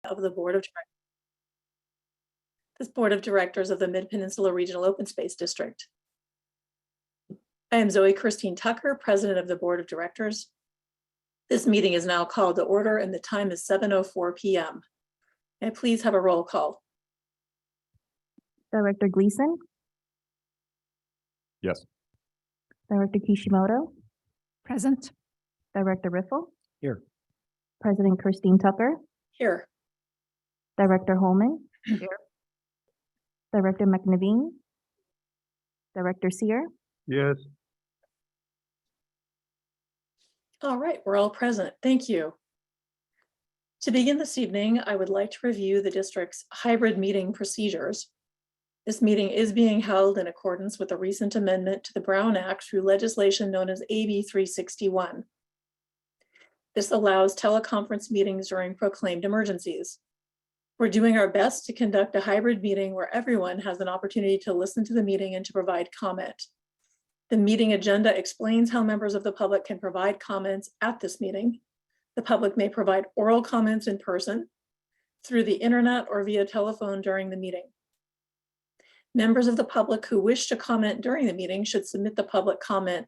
of the Board of Directors. This Board of Directors of the Mid-Peninsula Regional Open Space District. I am Zoe Christine Tucker, President of the Board of Directors. This meeting is now called to order and the time is 7:04 p.m. May I please have a roll call? Director Gleason, Yes. Director Kishimoto, Present. Director Riffle, Here. President Christine Tucker, Here. Director Holman, Here. Director McNaveen, Director Sear, Yes. All right, we're all present. Thank you. To begin this evening, I would like to review the district's hybrid meeting procedures. This meeting is being held in accordance with a recent amendment to the Brown Act through legislation known as AB 361. This allows teleconference meetings during proclaimed emergencies. We're doing our best to conduct a hybrid meeting where everyone has an opportunity to listen to the meeting and to provide comment. The meeting agenda explains how members of the public can provide comments at this meeting. The public may provide oral comments in person, through the internet, or via telephone during the meeting. Members of the public who wish to comment during the meeting should submit the public comment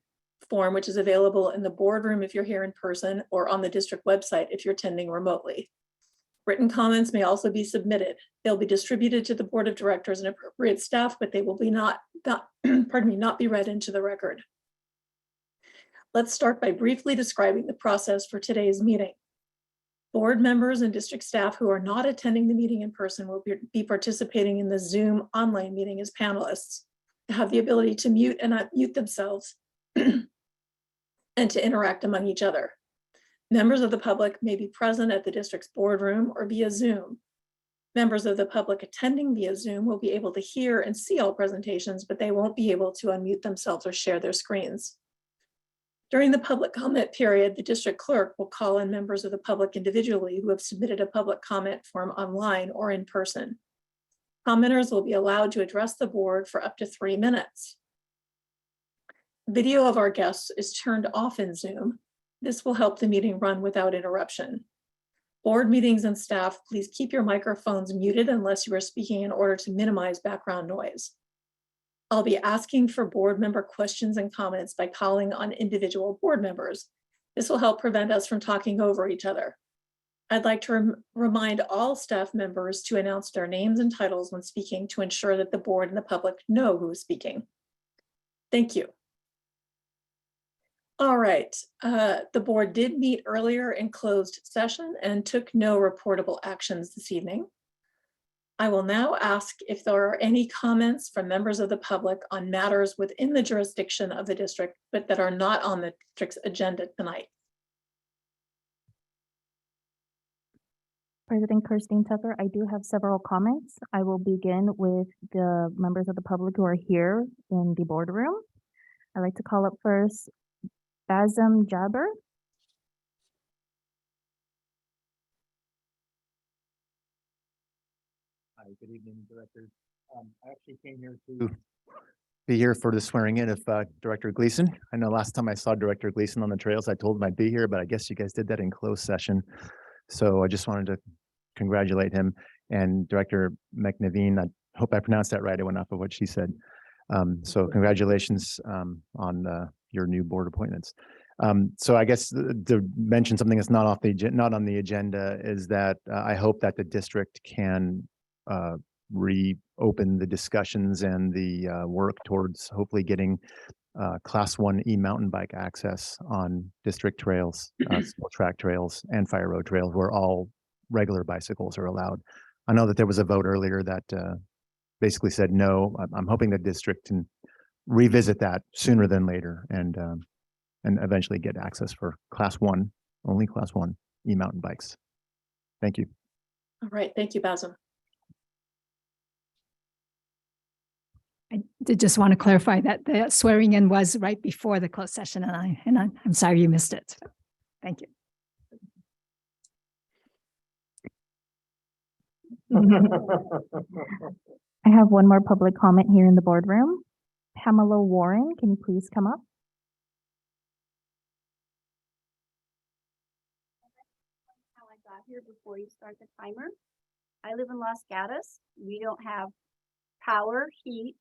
form, which is available in the boardroom if you're here in person, or on the district website if you're attending remotely. Written comments may also be submitted. They'll be distributed to the Board of Directors and appropriate staff, but they will be not be read into the record. Let's start by briefly describing the process for today's meeting. Board members and district staff who are not attending the meeting in person will be participating in the Zoom online meeting as panelists, have the ability to mute and unmute themselves and to interact among each other. Members of the public may be present at the district's boardroom or via Zoom. Members of the public attending via Zoom will be able to hear and see all presentations, but they won't be able to unmute themselves or share their screens. During the public comment period, the district clerk will call on members of the public individually who have submitted a public comment form online or in person. Commenters will be allowed to address the board for up to 3 minutes. Video of our guests is turned off in Zoom. This will help the meeting run without interruption. Board meetings and staff, please keep your microphones muted unless you are speaking in order to minimize background noise. I'll be asking for board member questions and comments by calling on individual board members. This will help prevent us from talking over each other. I'd like to remind all staff members to announce their names and titles when speaking to ensure that the board and the public know who is speaking. Thank you. All right, the board did meet earlier in closed session and took no reportable actions this evening. I will now ask if there are any comments from members of the public on matters within the jurisdiction of the district, but that are not on the district's agenda tonight. President Christine Tucker, I do have several comments. I will begin with the members of the public who are here in the boardroom. I'd like to call up first Bazem Jabber. Hi, good evening, directors. I actually came here to be here for the swearing in of Director Gleason. I know last time I saw Director Gleason on the trails, I told him I'd be here, but I guess you guys did that in closed session. So I just wanted to congratulate him, and Director McNaveen. I hope I pronounced that right. I went off of what she said. So congratulations on your new board appointments. So I guess to mention something that's not on the agenda is that I hope that the district can reopen the discussions and the work towards hopefully getting class 1 e-mountain bike access on district trails, small track trails, and fire road trails where all regular bicycles are allowed. I know that there was a vote earlier that basically said no. I'm hoping the district can revisit that sooner than later and eventually get access for class 1, only class 1 e-mountain bikes. Thank you. All right, thank you, Bazem. I did just want to clarify that the swearing in was right before the closed session, and I'm sorry you missed it. Thank you. I have one more public comment here in the boardroom. Pamela Warren, can you please come up? here before you start the timer. I live in Los Gatos. We don't have power, heat,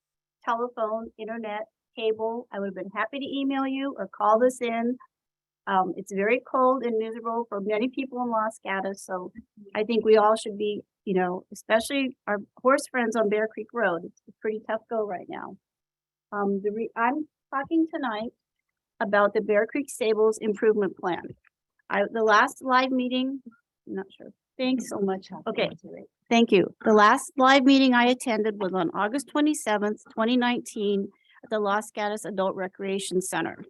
telephone, internet, cable. I would have been happy to email you or call this in. It's very cold and miserable for many people in Los Gatos, so I think we all should be, you know, especially our horse friends on Bear Creek Road. It's a pretty tough go right now. I'm talking tonight about the Bear Creek Stables Improvement Plan. The last live meeting, I'm not sure. Thanks so much. Okay, thank you. The last live meeting I attended was on August 27th, 2019 at the Los Gatos Adult Recreation Center.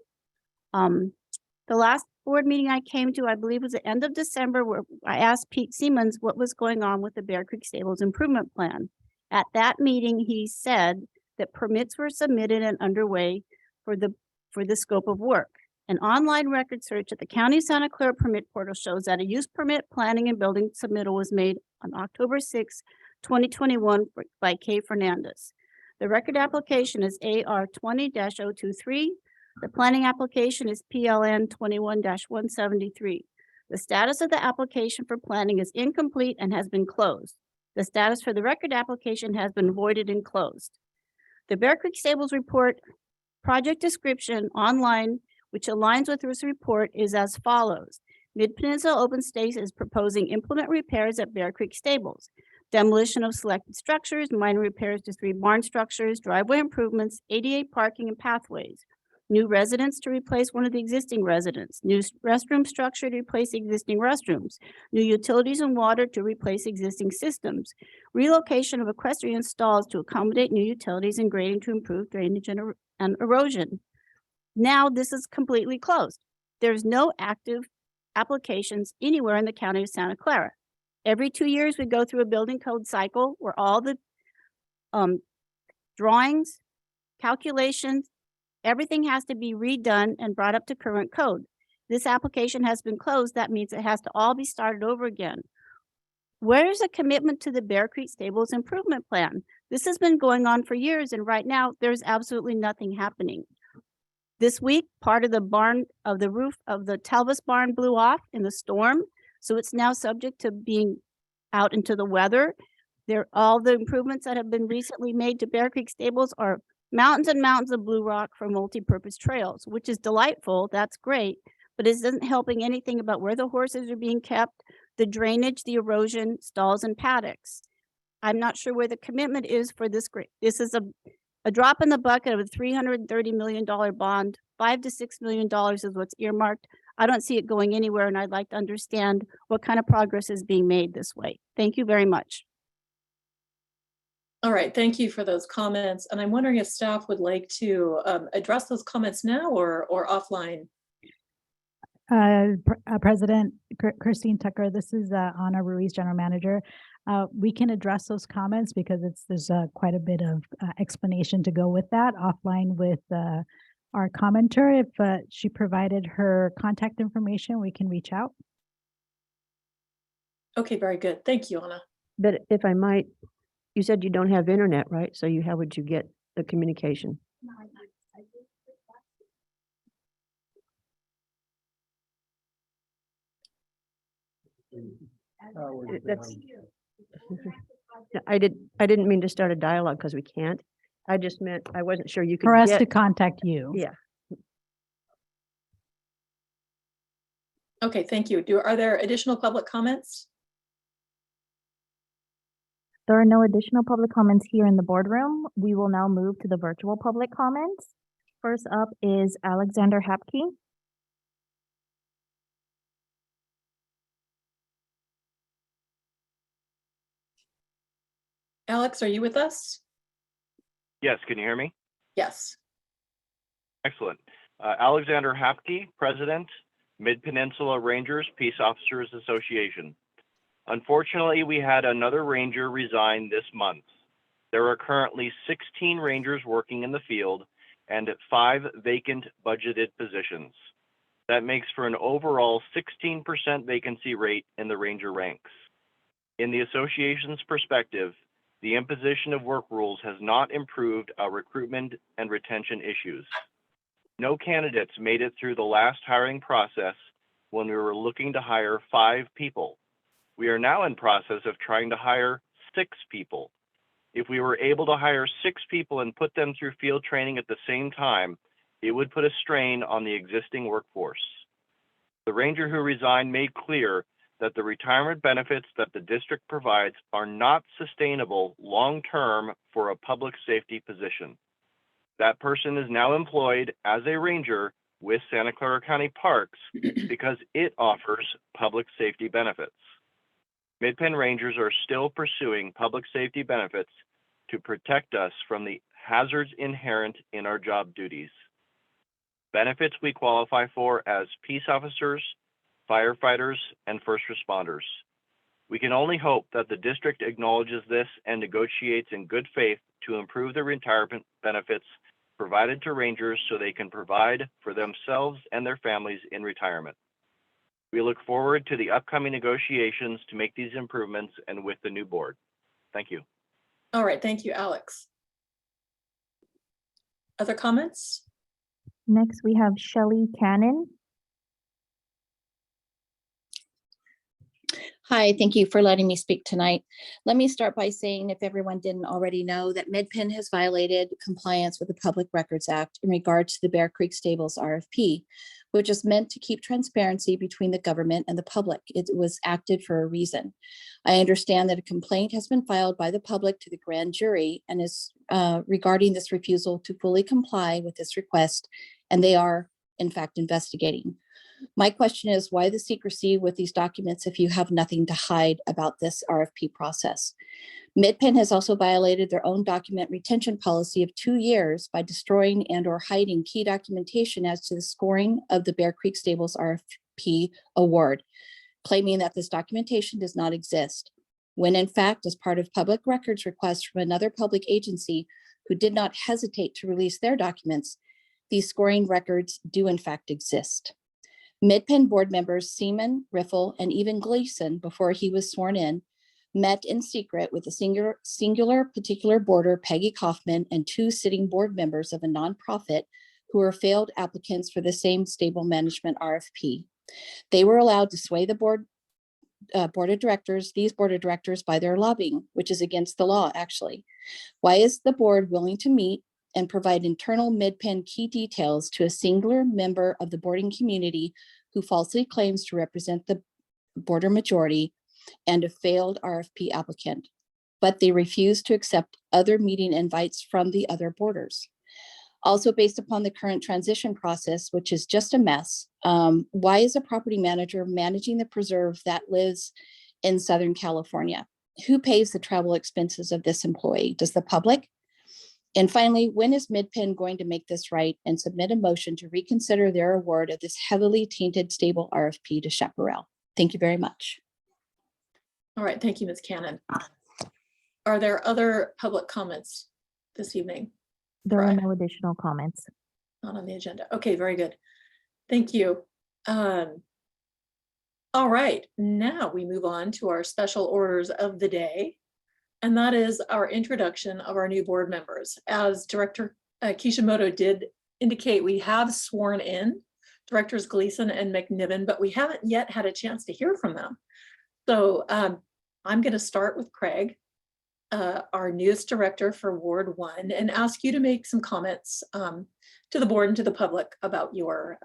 The last board meeting I came to, I believe, was the end of December, where I asked Pete Siemens what was going on with the Bear Creek Stables Improvement Plan. At that meeting, he said that permits were submitted and underway for the scope of work. An online record search at the County of Santa Clara permit portal shows that a use permit planning and building submittal was made on October 6, 2021 by Kay Fernandez. The record application is AR 20-023. The planning application is PLN 21-173. The status of the application for planning is incomplete and has been closed. The status for the record application has been voided and closed. The Bear Creek Stables report project description online, which aligns with this report, is as follows. Mid-Peninsula Open Space is proposing implement repairs at Bear Creek Stables, demolition of selected structures, minor repairs to 3 barn structures, driveway improvements, ADA parking and pathways, new residents to replace one of the existing residents, new restroom structure to replace existing restrooms, new utilities and water to replace existing systems, relocation of equestrian stalls to accommodate new utilities and grading to improve drainage and erosion. Now this is completely closed. There's no active applications anywhere in the County of Santa Clara. Every 2 years, we go through a building code cycle where all the drawings, calculations, everything has to be redone and brought up to current code. This application has been closed. That means it has to all be started over again. Where is a commitment to the Bear Creek Stables Improvement Plan? This has been going on for years, and right now there's absolutely nothing happening. This week, part of the roof of the Talvis barn blew off in the storm, so it's now subject to being out into the weather. All the improvements that have been recently made to Bear Creek Stables are mountains and mountains of blue rock for multi-purpose trails, which is delightful. That's great, but it isn't helping anything about where the horses are being kept, the drainage, the erosion, stalls, and paddocks. I'm not sure where the commitment is for this. This is a drop in the bucket of a $330 million bond. $5 to $6 million is what's earmarked. I don't see it going anywhere, and I'd like to understand what kind of progress is being made this way. Thank you very much. All right, thank you for those comments. And I'm wondering if staff would like to address those comments now or offline. President Christine Tucker, this is Ana Ruiz, General Manager. We can address those comments because there's quite a bit of explanation to go with that offline with our commenter. If she provided her contact information, we can reach out. Okay, very good. Thank you, Ana. But if I might, you said you don't have internet, right? So how would you get the communication? That's, I didn't mean to start a dialogue because we can't. I just meant, I wasn't sure you could For us to get, contact you. yeah. Okay, thank you. Are there additional public comments? There are no additional public comments here in the boardroom. We will now move to the virtual public comments. First up is Alexander Hapke. Alex, are you with us? Yes, can you hear me? Yes. Excellent. Alexander Hapke, President, Mid-Peninsula Rangers Peace Officers Association. Unfortunately, we had another ranger resign this month. There are currently 16 rangers working in the field and 5 vacant budgeted positions. That makes for an overall 16% vacancy rate in the ranger ranks. In the association's perspective, the imposition of work rules has not improved our recruitment and retention issues. No candidates made it through the last hiring process when we were looking to hire 5 people. We are now in process of trying to hire 6 people. If we were able to hire 6 people and put them through field training at the same time, it would put a strain on the existing workforce. The ranger who resigned made clear that the retirement benefits that the district provides are not sustainable long-term for a public safety position. That person is now employed as a ranger with Santa Clara County Parks because it offers public safety benefits. Mid-Penn Rangers are still pursuing public safety benefits to protect us from the hazards inherent in our job duties. Benefits we qualify for as peace officers, firefighters, and first responders. We can only hope that the district acknowledges this and negotiates in good faith to improve the retirement benefits provided to Rangers so they can provide for themselves and their families in retirement. We look forward to the upcoming negotiations to make these improvements and with the new board. Thank you. All right, thank you, Alex. Other comments? Next, we have Shelley Cannon. Hi, thank you for letting me speak tonight. Let me start by saying, if everyone didn't already know, that Mid-Penn has violated compliance with the Public Records Act in regard to the Bear Creek Stables RFP, which is meant to keep transparency between the government and the public. It was acted for a reason. I understand that a complaint has been filed by the public to the grand jury and is regarding this refusal to fully comply with this request, and they are in fact investigating. My question is, why the secrecy with these documents if you have nothing to hide about this RFP process? Mid-Penn has also violated their own document retention policy of 2 years by destroying and or hiding key documentation as to the scoring of the Bear Creek Stables RFP award, claiming that this documentation does not exist, when in fact, as part of public records requests from another public agency who did not hesitate to release their documents, these scoring records do in fact exist. Mid-Penn board members Seaman, Riffle, and even Gleason, before he was sworn in, met in secret with a singular particular boarder, Peggy Kaufman, and 2 sitting board members of a nonprofit who were failed applicants for the same stable management RFP. They were allowed to sway the board of directors by their lobbying, which is against the law, actually. Why is the board willing to meet and provide internal Mid-Penn key details to a singular member of the boarding community who falsely claims to represent the boarder majority and a failed RFP applicant, but they refuse to accept other meeting invites from the other boarders? Also, based upon the current transition process, which is just a mess, why is a property manager managing the preserve that lives in Southern California? Who pays the travel expenses of this employee? Does the public? And finally, when is Mid-Penn going to make this right and submit a motion to reconsider their award of this heavily tainted stable RFP to Chaparral? Thank you very much. All right, thank you, Ms. Cannon. Are there other public comments this evening? There are Right. no additional comments. Not on the agenda. Okay, very good. Thank you. All right, now we move on to our special orders of the day. And that is our introduction of our new board members. As Director Kishimoto did indicate, we have sworn in Directors Gleason and McNiven, but we haven't yet had a chance to hear from them. So I'm going to start with Craig, our newest director for Ward 1, and ask you to make some comments to the board and to the public about your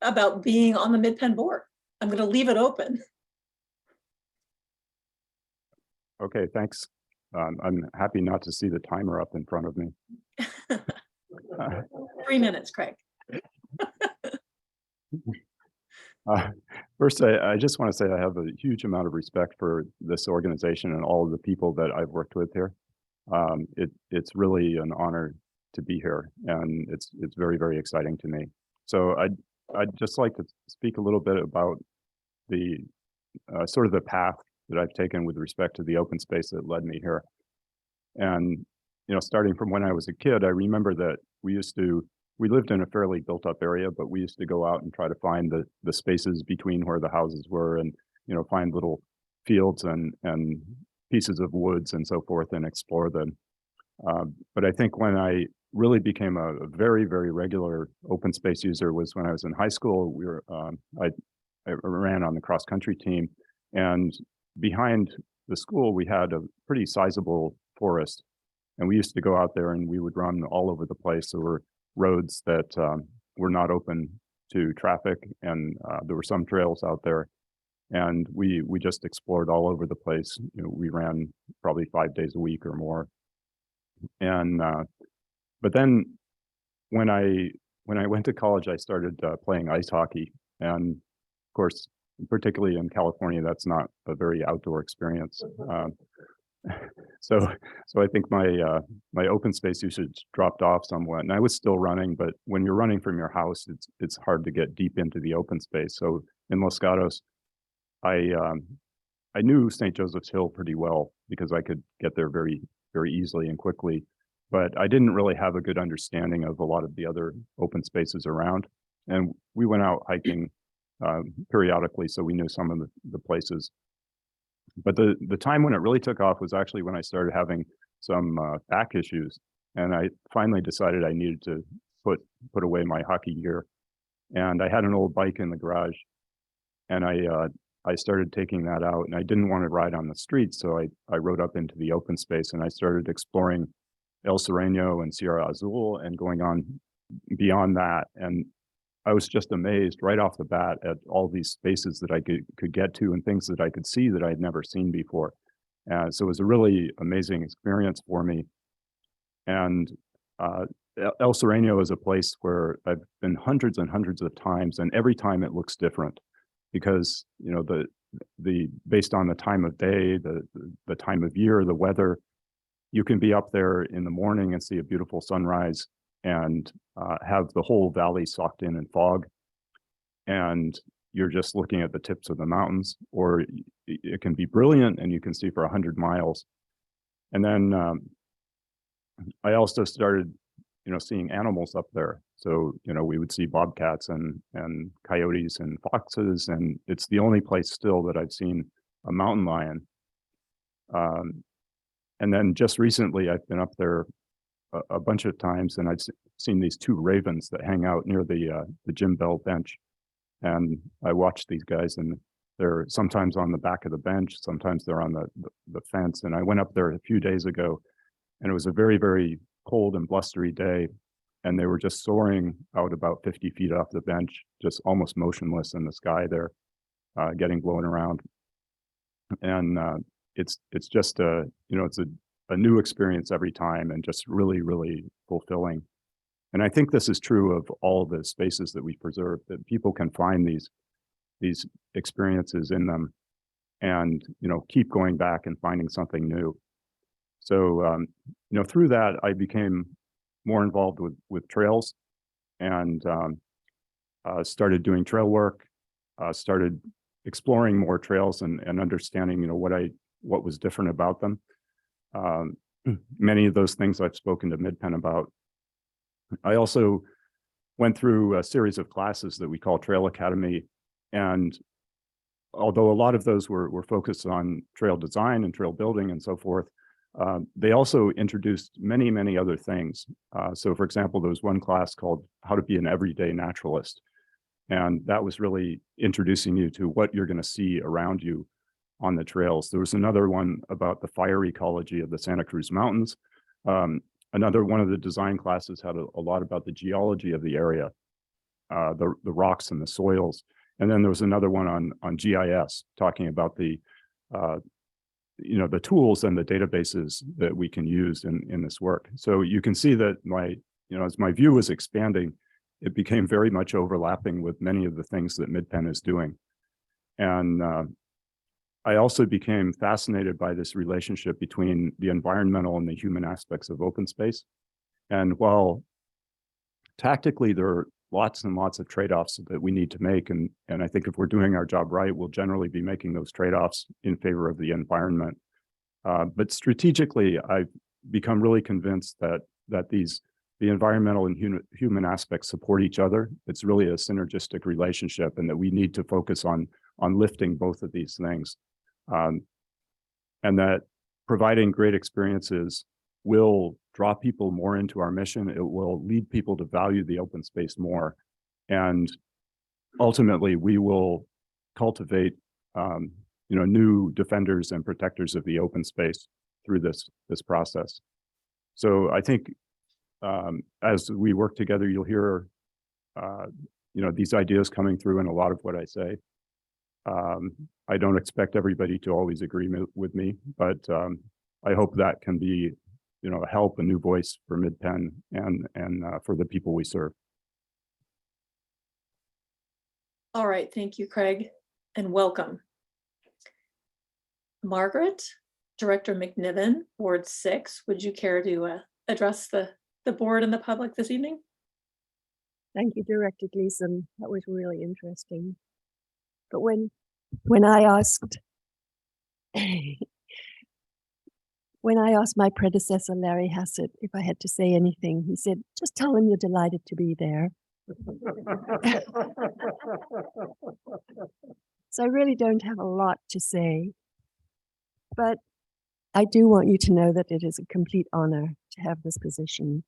about being on the Mid-Penn board. I'm going to leave it open. Okay, thanks. I'm happy not to see the timer up in front of me. 3 minutes, Craig. First, I just want to say I have a huge amount of respect for this organization and all of the people that I've worked with here. It's really an honor to be here, and it's very, very exciting to me. So I'd just like to speak a little bit about the sort of the path that I've taken with respect to the open space that led me here. And, you know, starting from when I was a kid, I remember that we lived in a fairly built up area, but we used to go out and try to find the spaces between where the houses were and, you know, find little fields and pieces of woods and so forth and explore them. But I think when I really became a very, very regular open space user was when I was in high school. I I ran on the cross-country team, and behind the school, we had a pretty sizable forest. And we used to go out there and we would run all over the place. There were roads that were not open to traffic, and there were some trails out there. And we just explored all over the place. You know, we ran probably 5 days a week or more. And but then when I went to college, I started playing ice hockey, and of course, particularly in California, that's not a very outdoor experience. So I think my open space usage dropped off somewhat, and I was still running. But when you're running from your house, it's hard to get deep into the open space. So in Los Gatos, I knew St. Joseph's Hill pretty well because I could get there very easily and quickly. But I didn't really have a good understanding of a lot of the other open spaces around. And we went out hiking periodically, so we knew some of the places. But the time when it really took off was actually when I started having some back issues, and I finally decided I needed to put away my hockey gear. And I had an old bike in the garage, and I started taking that out, and I didn't want to ride on the street, so I rode up into the open space, and I started exploring El Sereno and Sierra Azul and going on beyond that. And I was just amazed right off the bat at all these spaces that I could get to and things that I could see that I had never seen before. So it was a really amazing experience for me. And El Sereno is a place where I've been hundreds and hundreds of times, and every time it looks different because, you know, the based on the time of day, the time of year, the weather, you can be up there in the morning and see a beautiful sunrise and have the whole valley socked in fog, and you're just looking at the tips of the mountains, or it can be brilliant and you can see for 100 miles. And then I also started, you know, seeing animals up there. So, you know, we would see bobcats and coyotes and foxes, and it's the only place still that I've seen a mountain lion. And then just recently I've been up there a bunch of times, and I've seen these two ravens that hang out near the Jim Bell bench. And I watch these guys, and they're sometimes on the back of the bench, sometimes they're on the fence. And I went up there a few days ago, and it was a very cold and blustery day, and they were just soaring out about 50 feet off the bench, just almost motionless in the sky there, getting blown around. And it's just it's a new experience every time, and just really fulfilling. And I think this is true of all the spaces that we preserve, that people can find these experiences in them and, you know, keep going back and finding something new. So, you know, through that, I became more involved with trails, and started doing trail work, started exploring more trails and understanding, you know, what was different about them. Many of those things I've spoken to MidPenn about. I also went through a series of classes that we call Trail Academy, and although a lot of those were focused on trail design and trail building and so forth, they also introduced many other things. So for example, there was one class called How to Be an Everyday Naturalist, and that was really introducing you to what you're going to see around you on the trails. There was another one about the fire ecology of the Santa Cruz Mountains. Another one of the design classes had a lot about the geology of the area, the rocks and the soils. And then there was another one on GIS, talking about the tools and the databases that we can use in this work. So you can see that as my view was expanding, it became very much overlapping with many of the things that MidPenn is doing. And I also became fascinated by this relationship between the environmental and the human aspects of open space. And while tactically there are lots and lots of trade-offs that we need to make, and I think if we're doing our job right, we'll generally be making those trade-offs in favor of the environment. But strategically, I've become really convinced that the environmental and human aspects support each other. It's really a synergistic relationship, and that we need to focus on lifting both of these things. And that providing great experiences will draw people more into our mission. It will lead people to value the open space more. And ultimately, we will cultivate, new defenders and protectors of the open space through this process. So I think as we work together, you'll hear, these ideas coming through in a lot of what I say. I don't expect everybody to always agree with me, but I hope that can be, a help, a new voice for Mid-Penn and for the people we serve. All right, thank you, Craig, and welcome. Margaret, Director McNiven, Ward 6, would you care to address the board and the public this evening? Thank you, Director Gleason. That was really interesting. But when I asked my predecessor, Larry Hassett, if I had to say anything, he said, just tell him you're delighted to be there. So I really don't have a lot to say, but I do want you to know that it is a complete honor to have this position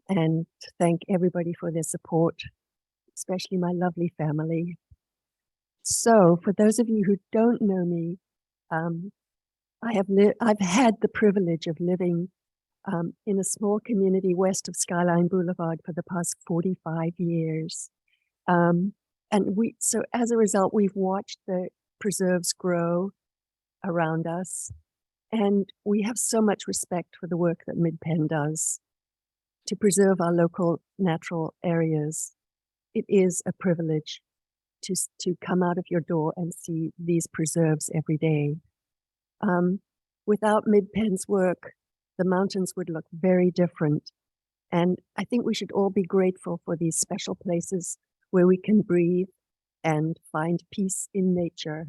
and to thank everybody for their support, especially my lovely family. So for those of you who don't know me, I've had the privilege of living in a small community west of Skyline Boulevard for the past 45 years. So as a result, we've watched the preserves grow around us, and we have so much respect for the work that Mid-Penn does to preserve our local natural areas. It is a privilege to come out of your door and see these preserves every day. Without Mid-Penn's work, the mountains would look very different. And I think we should all be grateful for these special places where we can breathe and find peace in nature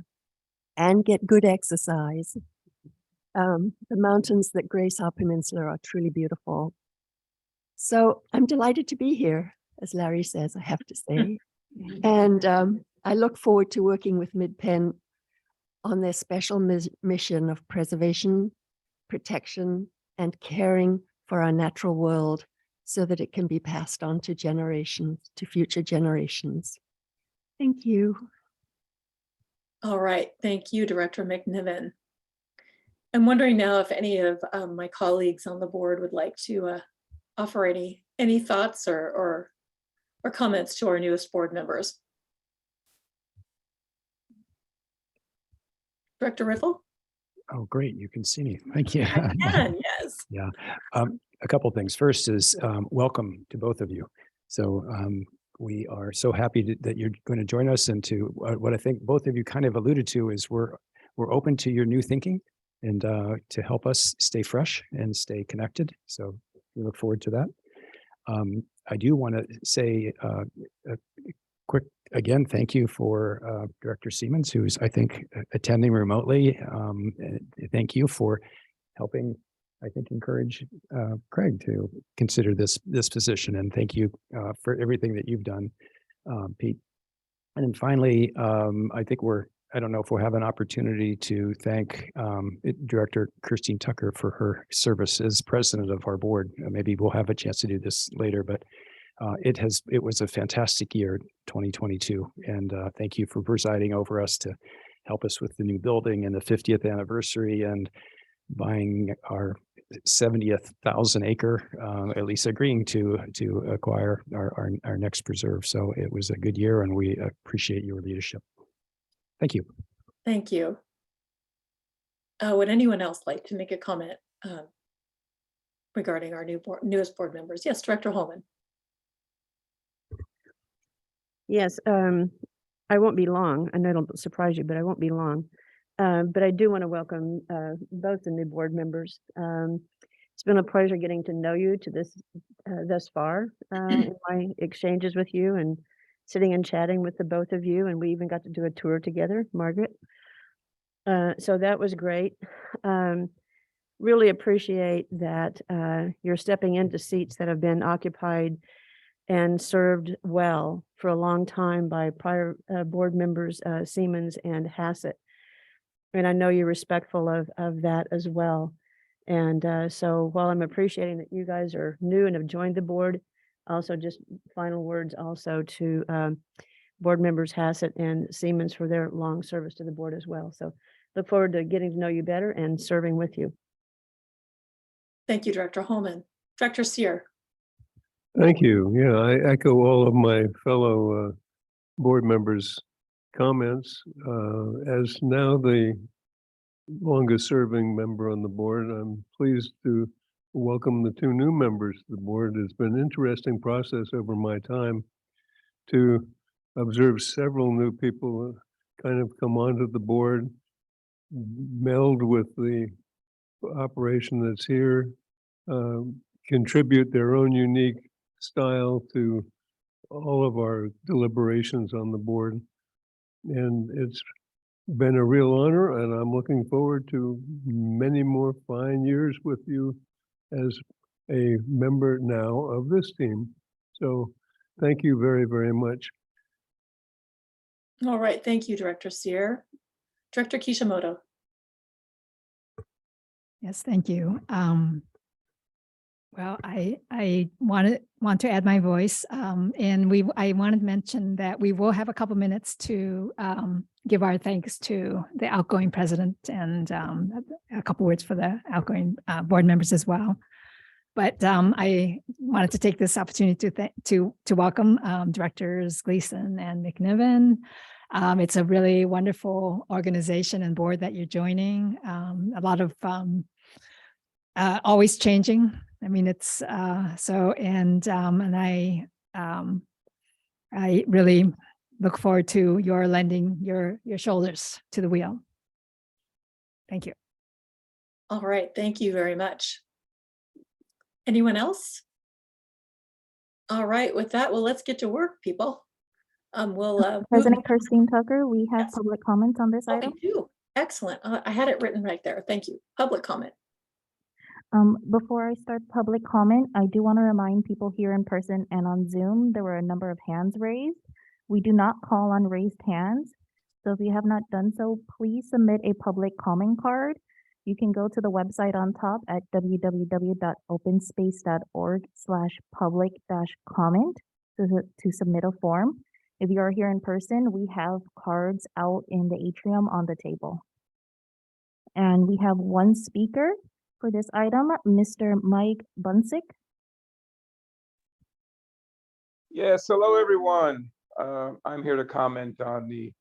and get good exercise. The mountains that grace our peninsula are truly beautiful. So I'm delighted to be here, as Larry says, I have to say. And I look forward to working with Mid-Penn on their special mission of preservation, protection, and caring for our natural world so that it can be passed on to future generations. Thank you. All right, thank you, Director McNiven. I'm wondering now if any of my colleagues on the board would like to offer any thoughts or comments to our newest board members. Director Riffle? Oh, great. You can see me. Thank you. I can, yes. Yeah. A couple of things. First is welcome to both of you. So we are so happy that you're going to join us, and to what I think both of you kind of alluded to is we're open to your new thinking and to help us stay fresh and stay connected. So we look forward to that. I do want to say a quick, again, thank you for Director Siemens, who's, I think, attending remotely. Thank you for helping, I think, encourage Craig to consider this position. And thank you for everything that you've done, Pete. And then finally, I don't know if we'll have an opportunity to thank Director Christine Tucker for her service as president of our board. Maybe we'll have a chance to do this later, but it was a fantastic year, 2022. And thank you for presiding over us to help us with the new building and the 50th anniversary and buying our 70,000 acre, at least agreeing to acquire our next preserve. So it was a good year and we appreciate your leadership. Thank you. Thank you. Would anyone else like to make a comment regarding our newest board members? Yes, Director Holman. Yes, I won't be long. I know it'll surprise you, but I won't be long. But I do want to welcome both the new board members. It's been a pleasure getting to know you thus far in my exchanges with you and sitting and chatting with the both of you. And we even got to do a tour together, Margaret. So that was great. Really appreciate that you're stepping into seats that have been occupied and served well for a long time by prior board members, Siemens and Hassett. And I know you're respectful of that as well. And so while I'm appreciating that you guys are new and have joined the board, also just final words also to board members Hassett and Siemens for their long service to the board as well. So look forward to getting to know you better and serving with you. Thank you, Director Holman. Director Seer. Thank you. Yeah, I echo all of my fellow board members' comments. As now the longest serving member on the board, I'm pleased to welcome the two new members to the board. It's been an interesting process over my time to observe several new people kind of come onto the board, meld with the operation that's here, contribute their own unique style to all of our deliberations on the board. And it's been a real honor, and I'm looking forward to many more fine years with you as a member now of this team. So thank you very, very much. All right, thank you, Director Seer. Director Kishimoto. Yes, thank you. Well, I want to add my voice, and I wanted to mention that we will have a couple minutes to give our thanks to the outgoing president and a couple words for the outgoing board members as well. But I wanted to take this opportunity to welcome Directors Gleason and McNiven. It's a really wonderful organization and board that you're joining. A lot of always changing. I mean, it's so, and I really look forward to your lending your shoulders to the wheel. Thank you. All right, thank you very much. Anyone else? All right, with that, well, let's get to work, people. President Christine Tucker, we have Yes. public comments on this Oh, item. we do. Excellent. I had it written right there. Thank you. Public comment. Before I start public comment, I do want to remind people here in person and on Zoom, there were a number of hands raised. We do not call on raised hands. So if you have not done so, please submit a public comment card. You can go to the website on top at www.openspace.org/public-comment to submit a form. If you are here in person, we have cards out in the atrium on the table. And we have one speaker for this item, Mr. Mike Bunsick. Yes, hello, everyone. I'm here to comment on the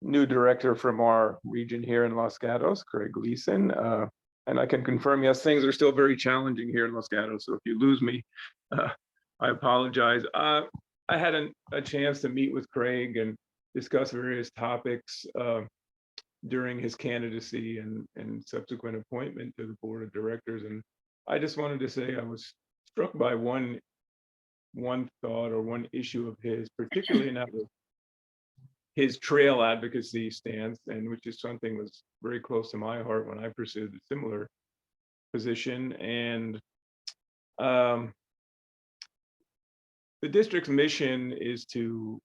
new director from our region here in Los Gatos, Craig Gleason. And I can confirm, yes, things are still very challenging here in Los Gatos. So if you lose me, I apologize. I had a chance to meet with Craig and discuss various topics during his candidacy and subsequent appointment to the board of directors. And I just wanted to say I was struck by one thought or one issue of his, particularly now his trail advocacy stance, and which is something was very close to my heart when I pursued a similar position. And the district's mission is to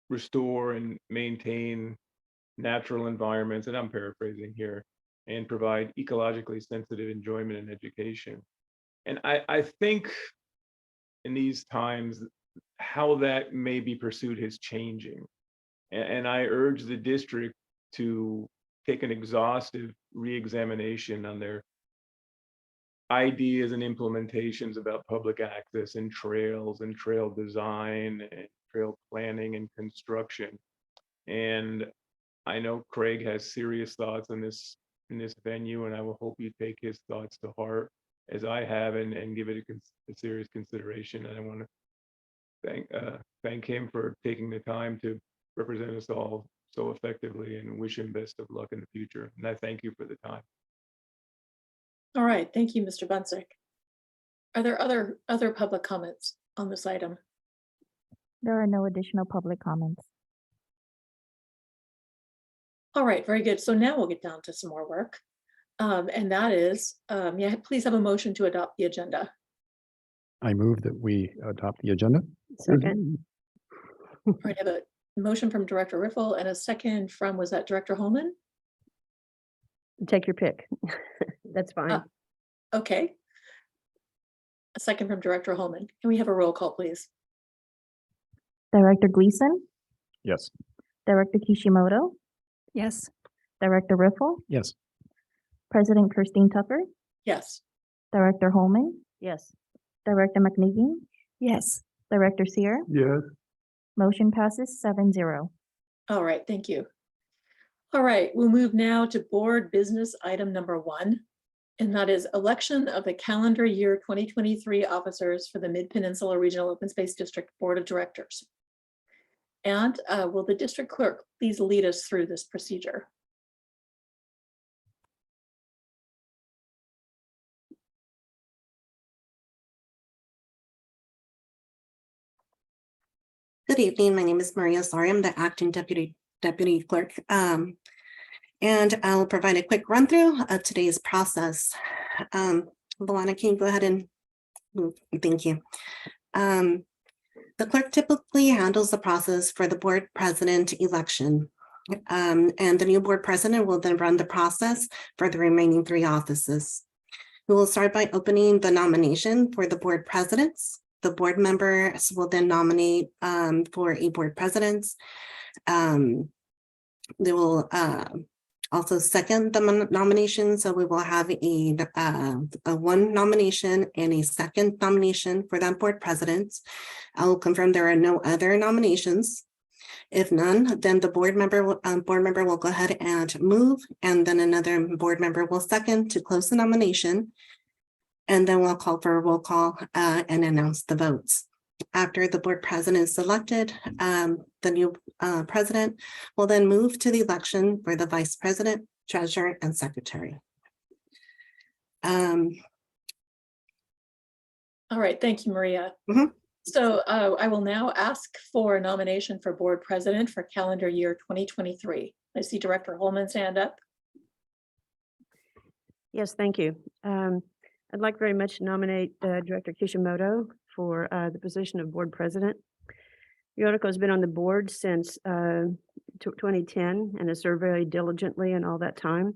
restore and maintain natural environments, and I'm paraphrasing here, and provide ecologically sensitive enjoyment and education. And I think in these times, how that may be pursued is changing. And I urge the district to take an exhaustive re-examination on their ideas and implementations about public access and trail design and trail planning and construction. And I know Craig has serious thoughts on this in this venue, and I will hope you take his thoughts to heart as I have and give it a serious consideration. And I want to thank him for taking the time to represent us all so effectively and wish him best of luck in the future. And I thank you for the time. All right, thank you, Mr. Bunsick. Are there other public comments on this item? There are no additional public comments. All right, very good. So now we'll get down to some more work. And that is, please have a motion to adopt the agenda. I move that we adopt the agenda. Second. All right, I have a motion from Director Riffle and a second from, was that Director Holman? Take your pick. That's fine. Okay. A second from Director Holman. Can we have a roll call, please? Director Gleason, Yes. Director Kishimoto, Yes. Director Riffle, Yes. President Christine Tucker, Yes. Director Holman, Yes. Director McNegan, Yes. Director Seer. Yes. Motion passes 7-0. All right, thank you. All right, we'll move now to board business item number 1, and that is election of the calendar year 2023 officers for the Mid-Peninsula Regional Open Space District Board of Directors. And will the district clerk please lead us through this procedure? Good evening. My name is Maria Sari. I'm the acting deputy clerk. And I'll provide a quick run through of today's process. Luana, can you go ahead and move? Thank you. The clerk typically handles the process for the board president election. And the new board president will then run the process for the remaining 3 offices. We will start by opening the nomination for the board presidents. The board members will then nominate for a board president. They will also second the nomination. So we will have a 1 nomination and a second nomination for that board president. I will confirm there are no other nominations. If none, then the board member will go ahead and move, and then another board member will second to close the nomination. And then we'll call for a roll call and announce the votes. After the board president is selected, the new president will then move to the election for the vice president, treasurer, and secretary. All right, thank you, Maria. Mhm. So I will now ask for a nomination for board president for calendar year 2023. I see Director Holman's hand up. Yes, thank you. I'd like very much to nominate Director Kishimoto for the position of board president. Yoriko has been on the board since 2010 and has served very diligently in all that time.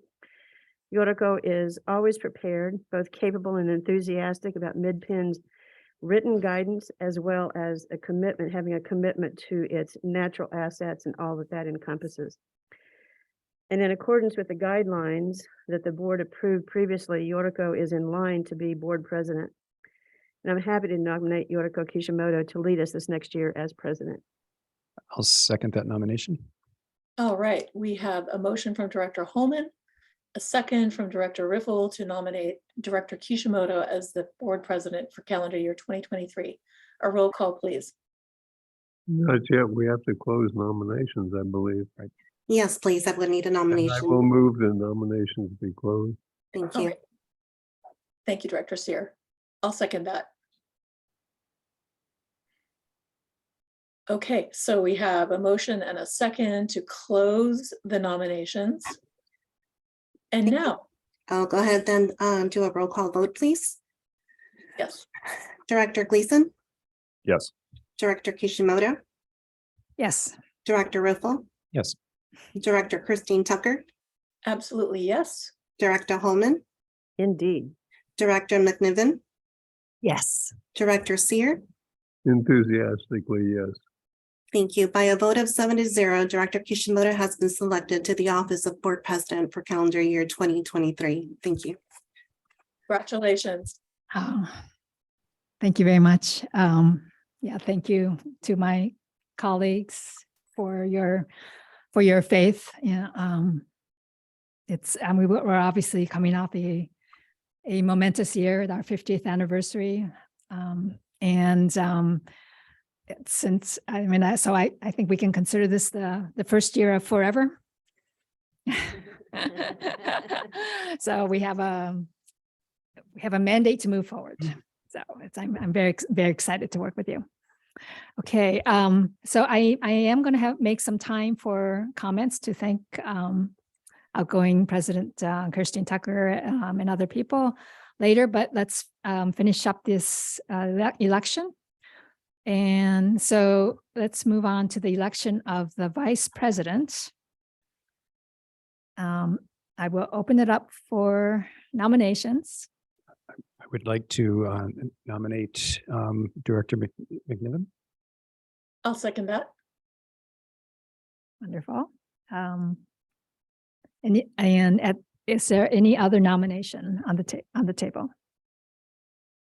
Yoriko is always prepared, both capable and enthusiastic about MidPenn's written guidance, as well as having a commitment to its natural assets and all that encompasses. And in accordance with the guidelines that the board approved previously, Yoriko is in line to be board president. And I'm happy to nominate Yoriko Kishimoto to lead us this next year as president. I'll second that nomination. All right, we have a motion from Director Holman, a second from Director Riffle to nominate Director Kishimoto as the board president for calendar year 2023. A roll call, please. Not yet. We have to close nominations, I believe. Right. Yes, please. I would need a And I nomination. will move the nominations be closed. Thank All you. right. Thank you, Director Seer. I'll second that. Okay, so we have a motion and a second to close the nominations. And now, I'll go ahead then do a roll call vote, please. yes, Director Gleason, Yes. Director Kishimoto, Yes. Director Riffle, Yes. Director Christine Tucker, absolutely, yes. Director Holman, Indeed. Director McNiven, Yes. Director Seer. Enthusiastically, yes. Thank you. By a vote of 7-0, Director Kishimoto has been selected to the office of board president for calendar year 2023. Thank you. Congratulations. Thank you very much. Yeah, thank you to my colleagues for your faith. Yeah, we're obviously coming off a momentous year, our 50th anniversary, since I think we can consider this the first year of forever. So we have a mandate to move forward. So I'm very excited to work with you. Okay, so I am going to make some time for comments to thank outgoing President Christine Tucker and other people later, but let's finish up this election. And so let's move on to the election of the vice president. I will open it up for nominations. I would like to nominate Director McNiven. I'll second that. Wonderful. Is there any other nomination on the table?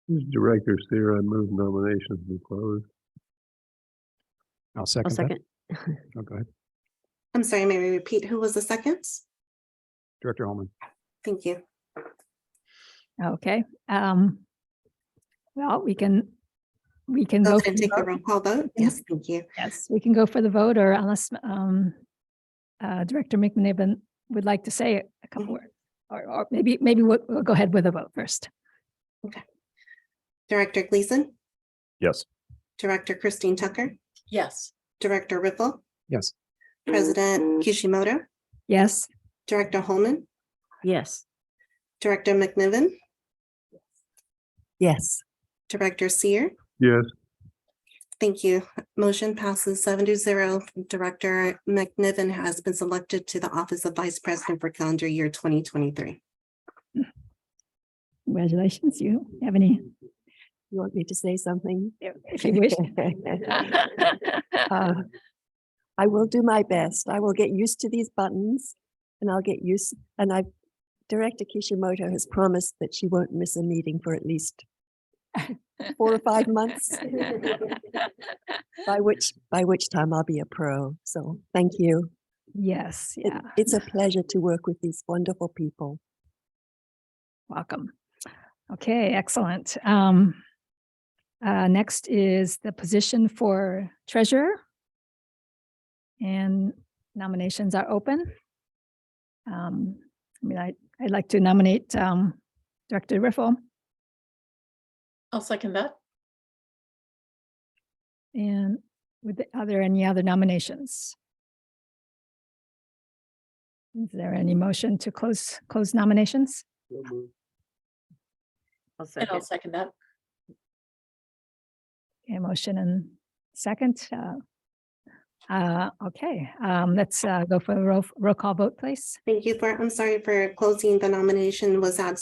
As Director Seer, I move nominations be closed. I'll I'll second that. second. Oh, go ahead. I'm sorry, may we repeat who was the second? Director Holman. Thank you. Okay. Well, we can Go go. ahead for and the take a vote. roll call vote. Yes, thank you. Yes, we can go for the vote, or unless Director McNiven would like to say a couple words, or maybe we'll go ahead with a vote first. Director Gleason, Yes. Director Christine Tucker, Yes. Director Ripple, Yes. President Kishimoto, Yes. Director Holman, Yes. Director McNiven, Yes. Director Seer. Yes. Thank you. Motion passes 7-0. Director McNiven has been selected to the office of Vice President for calendar year 2023. Congratulations. You have any, You want me to say something? if you wish? I will do my best. I will get used to these buttons and I'll get used, and Director Kishimoto has promised that she won't miss a meeting for at least 4 or 5 months. By which time I'll be a pro. So thank you. Yes, yeah, It's a pleasure to work with these wonderful people. welcome. Okay, excellent. Next is the position for treasurer. And nominations are open. I'd like to nominate Director Riffle. I'll second that. And are there any other nominations? Is there any motion to close nominations? I'll And I'll second. second that. A motion and second. Okay, let's go for a roll call vote, please. Thank you for, I'm sorry for closing the nomination. Was that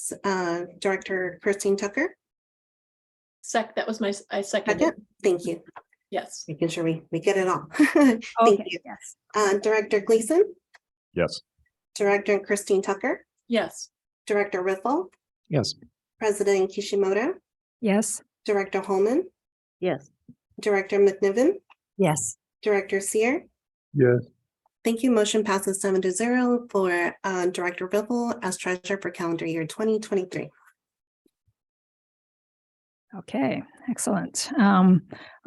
Director Christine Tucker? That was I seconded. Second, thank you. Yes. Making sure we get it all. Thank Okay, you. yes. Director Gleason, Yes. Director Christine Tucker, Yes. Director Riffle, Yes. President Kishimoto, Yes, Director Holman, Yes. Director McNiven, Yes. Director Seer. Yes. Thank you. Motion passes 7-0 for Director Ripple as treasurer for calendar year 2023. okay, excellent.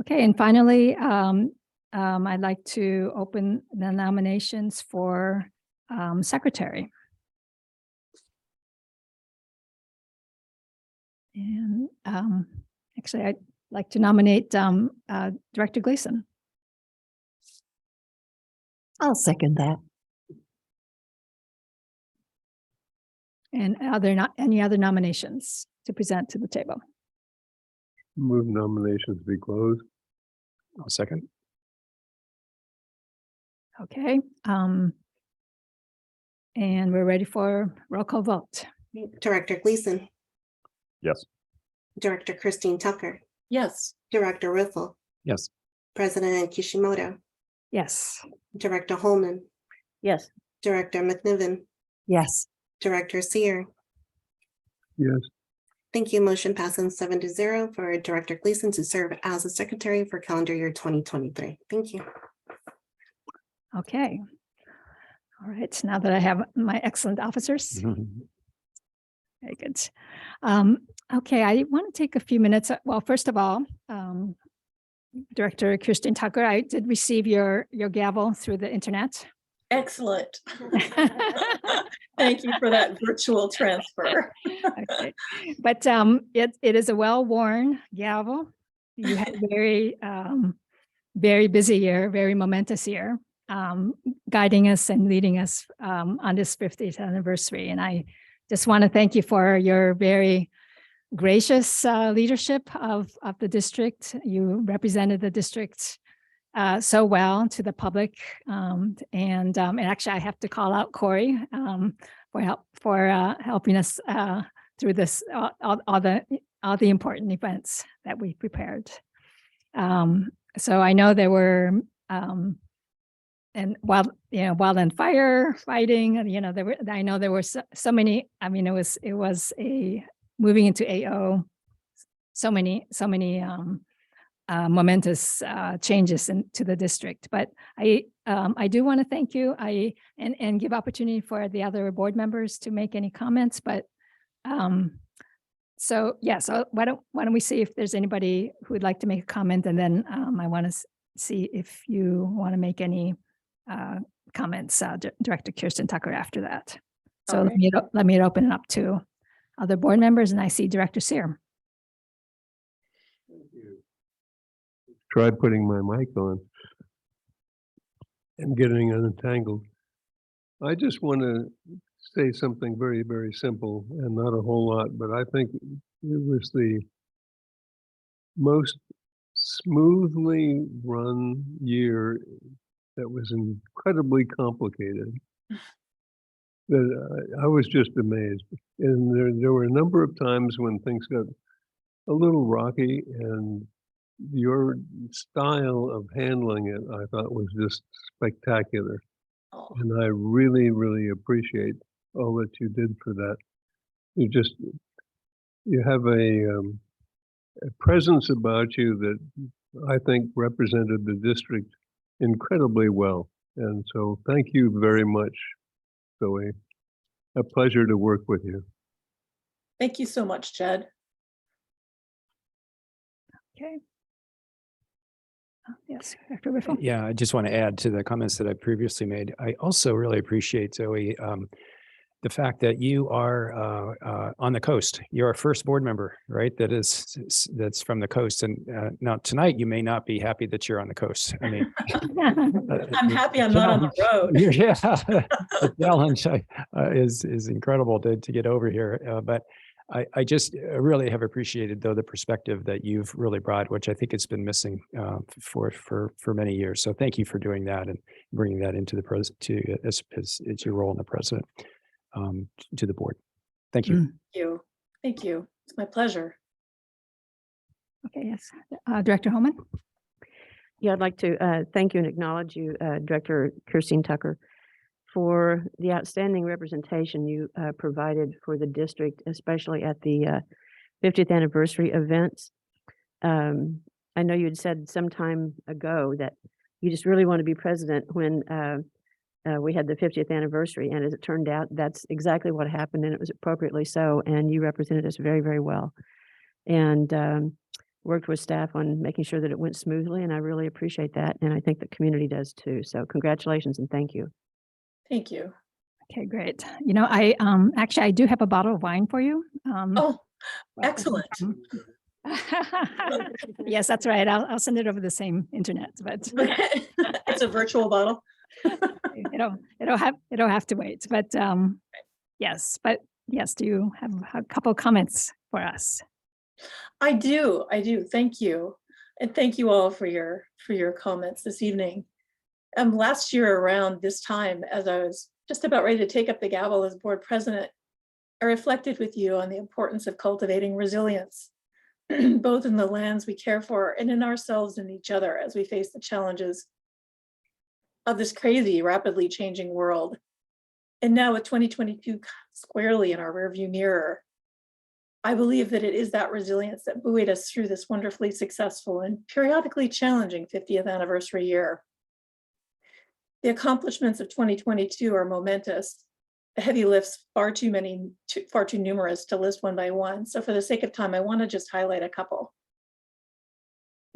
Okay, and finally, I'd like to open the nominations for secretary. And actually, I'd like to nominate Director Gleason. I'll second that. And any other nominations to present to the table? Move nominations be closed. I'll second. Okay. And we're ready for roll call vote. Director Gleason, Yes. Director Christine Tucker, Yes. Director Riffle, Yes. President Kishimoto, Yes. Director Holman, Yes. Director McNiven, Yes. Director Seer. Yes. Thank you. Motion passes 7-0 for Director Gleason to serve as a secretary for calendar year 2023. Thank you. Okay. All right. Now that I have my excellent officers. Very good. Okay, I want to take a few minutes. Well, first of all, Director Christine Tucker, I did receive your gavel through the internet. Excellent. Thank you for that virtual transfer. Okay. But it is a well-worn gavel. You had a very busy year, very momentous year, guiding us and leading us on this 50th anniversary. And I just want to thank you for your very gracious leadership of the district. You represented the district so well to the public. And actually, I have to call out Corey for helping us through this, all the important events that we prepared. so I know there were, and wildland fire fighting, and I know there were so many, I mean, it was a moving into AO, so many momentous changes into the district. But I do want to thank you. And give opportunity for the other board members to make any comments. But so why don't we see if there's anybody who would like to make a comment, and then I want to see if you want to make any comments, Director Kirsten Tucker, after that. So All right. let me open it up to other board members, and I see Director Sear. Try putting my mic on and getting unentangled. I just want to say something very, very simple and not a whole lot, but I think it was the most smoothly run year that was incredibly complicated. That I was just amazed. And there were a number of times when things got a little rocky, and your style of handling it, I thought, was just spectacular. Oh, And I really, really appreciate all that you did for that. You have a presence about you that I think represented the district incredibly well. And so thank you very much, Zoe. A pleasure to work with you. thank you so much, Jed. Okay. Yes, Director Whitfield. Yeah, I just want to add to the comments that I previously made. I also really appreciate, Zoe, the fact that you are on the coast. You're our first board member, right? That's from the coast. And now tonight, you may not be happy that you're on the coast. I mean, I'm happy I'm not on the road. yeah, the challenge is incredible to get over here. But I just really have appreciated, though, the perspective that you've really brought, which I think it's been missing for many years. So thank you for doing that and bringing that into the as your role in the president to the board. Thank you. Thank you. Thank you. It's my pleasure. Okay, yes. Director Holman. Yeah, I'd like to thank you and acknowledge you, Director Kirsten Tucker, for the outstanding representation you provided for the district, especially at the 50th anniversary events. I know you had said some time ago that you just really want to be president when we had the 50th anniversary. And as it turned out, that's exactly what happened, and it was appropriately so. And you represented us very, very well. And worked with staff on making sure that it went smoothly. And I really appreciate that. And I think the community does too. So congratulations and thank you. Thank you. Okay, great. I actually I do have a bottle of wine for you. Oh, excellent. Yes, that's right. I'll send it over the same internet, but It's a virtual bottle. it'll have to wait. But yes, do you have a couple comments for us? I do. Thank you. And thank you all for your comments this evening. Last year around this time, as I was just about ready to take up the gavel as board president, I reflected with you on the importance of cultivating resilience, both in the lands we care for and in ourselves and each other as we face the challenges of this crazy, rapidly changing world. And now with 2022 squarely in our rearview mirror, I believe that it is that resilience that buoyed us through this wonderfully successful and periodically challenging 50th anniversary year. The accomplishments of 2022 are momentous. The heavy lifts far too numerous to list one by one. So for the sake of time, I want to just highlight a couple.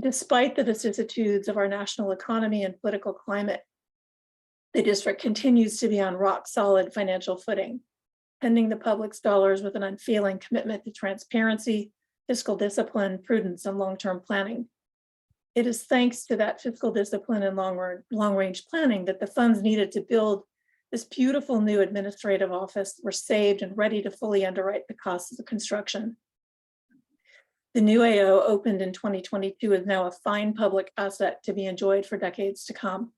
Despite the vicissitudes of our national economy and political climate, the district continues to be on rock solid financial footing, spending the public's dollars with an unfailing commitment to transparency, fiscal discipline, prudence, and long-term planning. It is thanks to that fiscal discipline and long-range planning that the funds needed to build this beautiful new administrative office were saved and ready to fully underwrite the costs of the construction. The new AO opened in 2022 is now a fine public asset to be enjoyed for decades to come.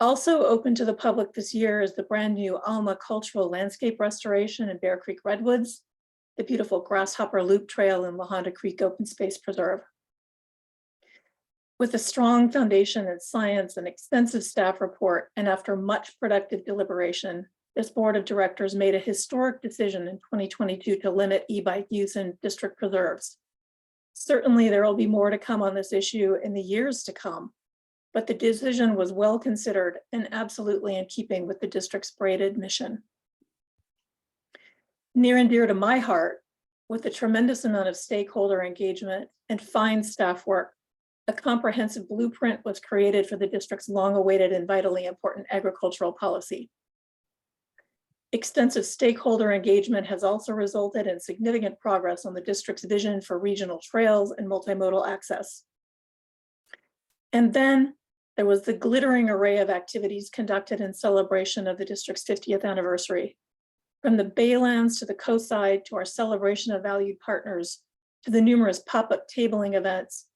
Also open to the public this year is the brand new Alma Cultural Landscape Restoration in Bear Creek Redwoods, the beautiful Grasshopper Loop Trail in La Honda Creek Open Space Preserve. With a strong foundation in science and extensive staff report, and after much productive deliberation, this board of directors made a historic decision in 2022 to limit e-bike use in district preserves. Certainly, there will be more to come on this issue in the years to come, but the decision was well considered and absolutely in keeping with the district's braided mission. Near and dear to my heart, with a tremendous amount of stakeholder engagement and fine staff work, a comprehensive blueprint was created for the district's long-awaited and vitally important agricultural policy. Extensive stakeholder engagement has also resulted in significant progress on the district's vision for regional trails and multimodal access. And then there was the glittering array of activities conducted in celebration of the district's 50th anniversary. From the Baylands to the coastside to our celebration of valued partners to the numerous pop-up tabling events,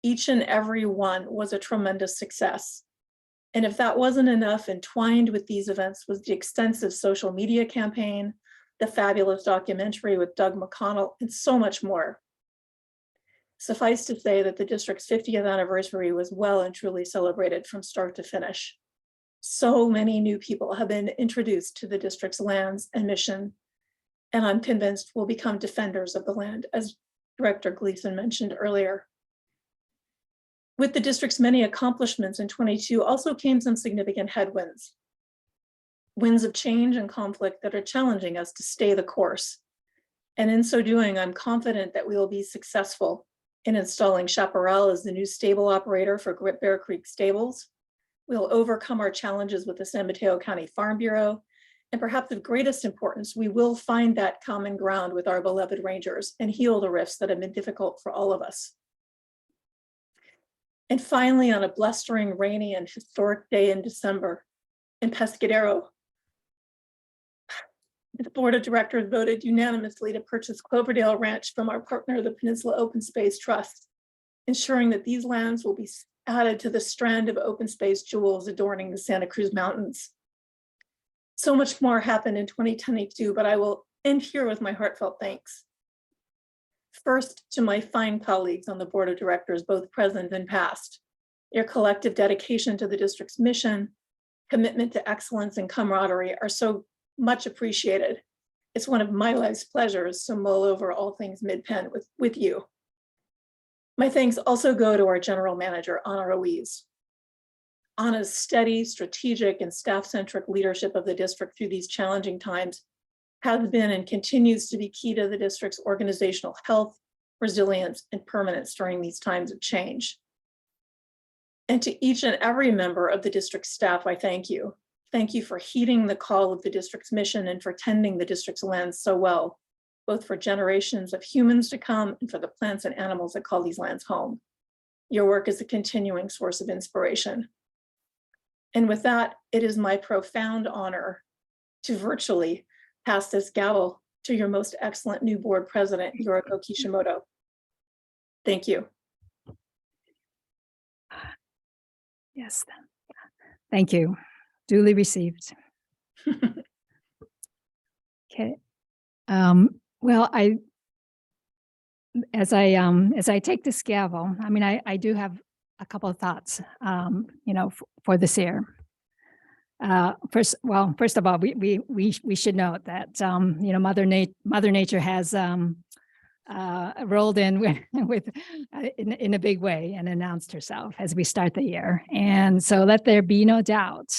each and every one was a tremendous success. And if that wasn't enough, entwined with these events was the extensive social media campaign, the fabulous documentary with Doug McConnell, and so much more. Suffice to say that the district's 50th anniversary was well and truly celebrated from start to finish. So many new people have been introduced to the district's lands and mission, and I'm convinced will become defenders of the land, as Director Gleason mentioned earlier. With the district's many accomplishments in 22 also came some significant headwinds. Winds of change and conflict that are challenging us to stay the course. And in so doing, I'm confident that we will be successful in installing Chaparral as the new stable operator for Bear Creek Stables. We'll overcome our challenges with the San Mateo County Farm Bureau. And perhaps of greatest importance, we will find that common ground with our beloved rangers and heal the rifts that have been difficult for all of us. And finally, on a blustering, rainy, and historic day in December in Pescadero, the board of directors voted unanimously to purchase Cloverdale Ranch from our partner, the Peninsula Open Space Trust, ensuring that these lands will be added to the strand of open space jewels adorning the Santa Cruz Mountains. So much more happened in 2022, but I will end here with my heartfelt thanks. First, to my fine colleagues on the board of directors, both present and past. Your collective dedication to the district's mission, commitment to excellence, and camaraderie are so much appreciated. It's one of my life's pleasures to mull over all things Mid-Penn with you. My thanks also go to our general manager, Ana Ruiz. Ana's steady, strategic, and staff-centric leadership of the district through these challenging times has been and continues to be key to the district's organizational health, resilience, and permanence during these times of change. And to each and every member of the district staff, I thank you. Thank you for heeding the call of the district's mission and for tending the district's lands so well, both for generations of humans to come and for the plants and animals that call these lands home. Your work is a continuing source of inspiration. And with that, it is my profound honor to virtually pass this gavel to your most excellent new board president, Yoriko Kishimoto. Thank you. Yes, thank you. Duly received. Okay. Well, as I take this gavel, I mean, I do have a couple of thoughts, for this year. First of all, we should note that Mother Nature has rolled in in a big way and announced herself as we start the year, and so let there be no doubt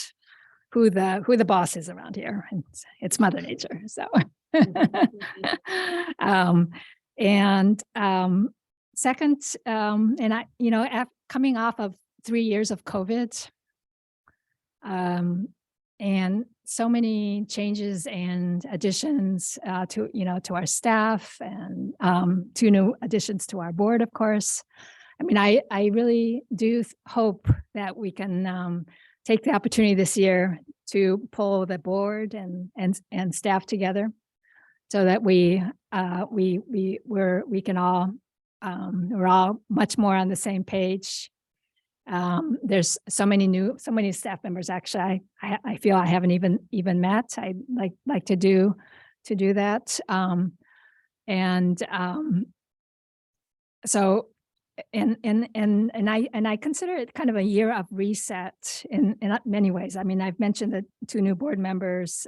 who the boss is around here. It's Mother Nature. So, second, and coming off of 3 years of COVID. And so many changes and additions to our staff, and 2 new additions to our board, of course. I mean, I really do hope that we can take the opportunity this year to pull the board and staff together, so that we're all much more on the same page. There's so many staff members, actually, I feel I haven't even met. I'd like to do that. So I consider it kind of a year of reset in many ways. I mean, I've mentioned the two new board members.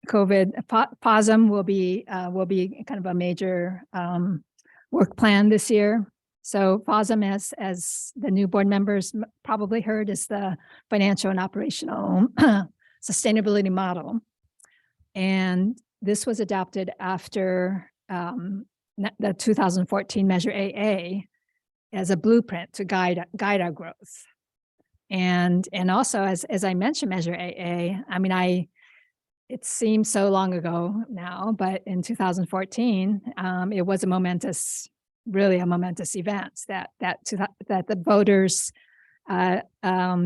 POSM will be kind of a major work plan this year. So POSM, as the new board members probably heard, is the financial and operational sustainability model. And this was adopted after the 2014 Measure AA as a blueprint to guide our growth. And also, as I mentioned, Measure AA, I mean, it seems so long ago now, but in 2014, it was really a momentous event that the voters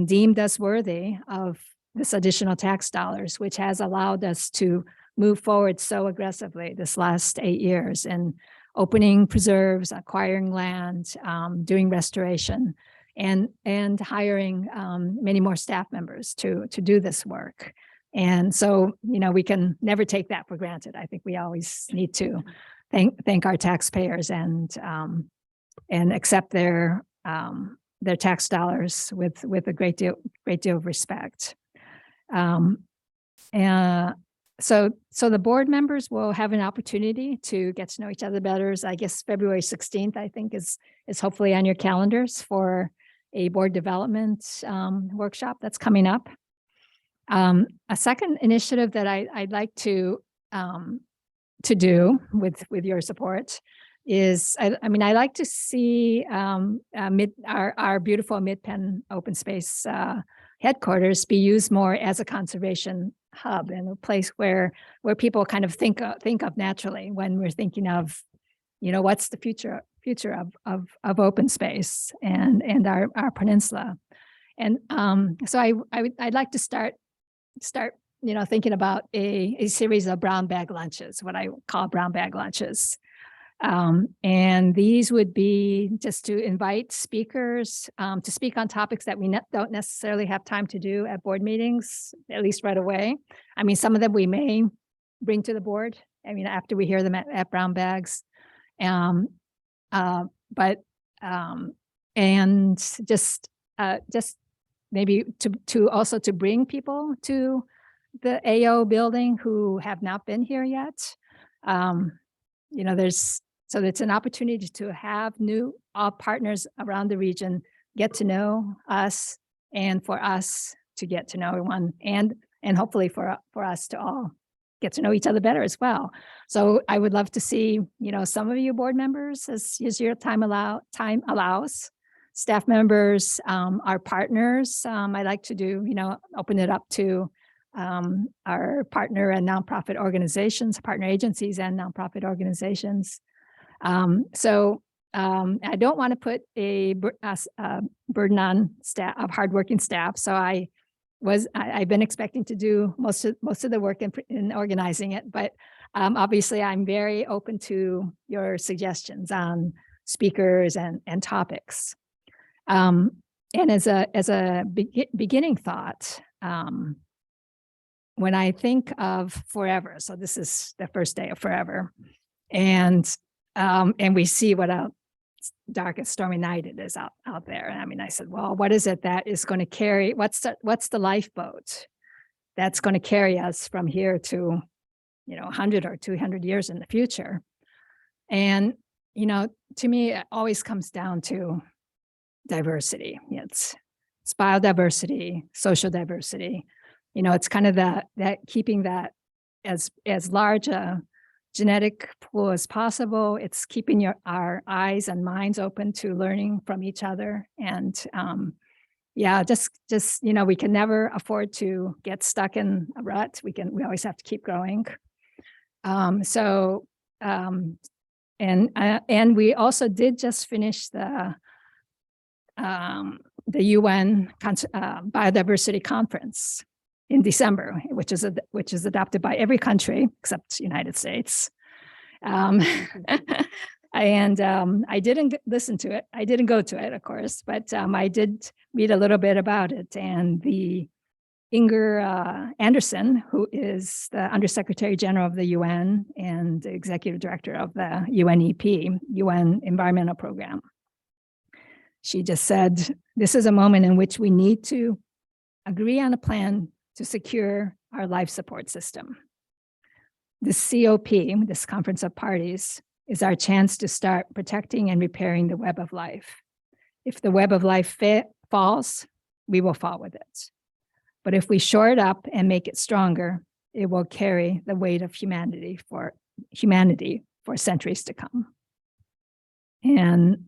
deemed us worthy of this additional tax dollars, which has allowed us to move forward so aggressively this last 8 years in opening preserves, acquiring land, doing restoration, and hiring many more staff members to do this work. And so, we can never take that for granted. I think we always need to thank our taxpayers and accept their tax dollars with a great deal of respect. So the board members will have an opportunity to get to know each other better. I guess February 16th, I think, is hopefully on your calendars for a board development workshop that's coming up. A second initiative that I'd like to do with your support is, I like to see our beautiful Mid-Penn open space headquarters be used more as a conservation hub and a place where people kind of think of naturally when we're thinking of, what's the future of open space and our peninsula. And so I'd like to start thinking about a series of brown bag lunches, what I call brown bag lunches. And these would be just to invite speakers to speak on topics that we don't necessarily have time to do at board meetings, at least right away. I mean, some of them we may bring to the board, after we hear them at brown bags. And just maybe to also to bring people to the AO building who have not been here yet. So it's an opportunity to have new partners around the region get to know us, and for us to get to know everyone, and hopefully for us to all get to know each other better as well. So I would love to see, some of you board members as your time allows, staff members, our partners. I'd like to do, open it up to our partner and nonprofit organizations, partner agencies and nonprofit organizations. So I don't want to put a burden on staff of hardworking staff. So I've been expecting to do most of the work in organizing it, but obviously I'm very open to your suggestions on speakers and topics. And as a beginning thought, when I think of Forever, so this is the first day of Forever, and we see what a dark and stormy night it is out there. And I said, well, what is it that is going to carry, what's the lifeboat that's going to carry us from here to, 100 or 200 years in the future? And, to me, it always comes down to diversity. It's biodiversity, social diversity. It's kind of that keeping that as large a genetic pool as possible. It's keeping our eyes and minds open to learning from each other. And just we can never afford to get stuck in a rut. We always have to keep growing. And we also did just finish the UN Biodiversity Conference in December, which is adopted by every country except the United States. And I didn't listen to it. I didn't go to it, of course, but I did read a little bit about it. And the Inger Anderson, who is the Undersecretary General of the UN and the Executive Director of the UNEP, UN Environmental Program. She just said, this is a moment in which we need to agree on a plan to secure our life support system. This COP, this Conference of Parties, is our chance to start protecting and repairing the web of life. If the web of life falls, we will fall with it. But if we shore it up and make it stronger, it will carry the weight of humanity for centuries to come. And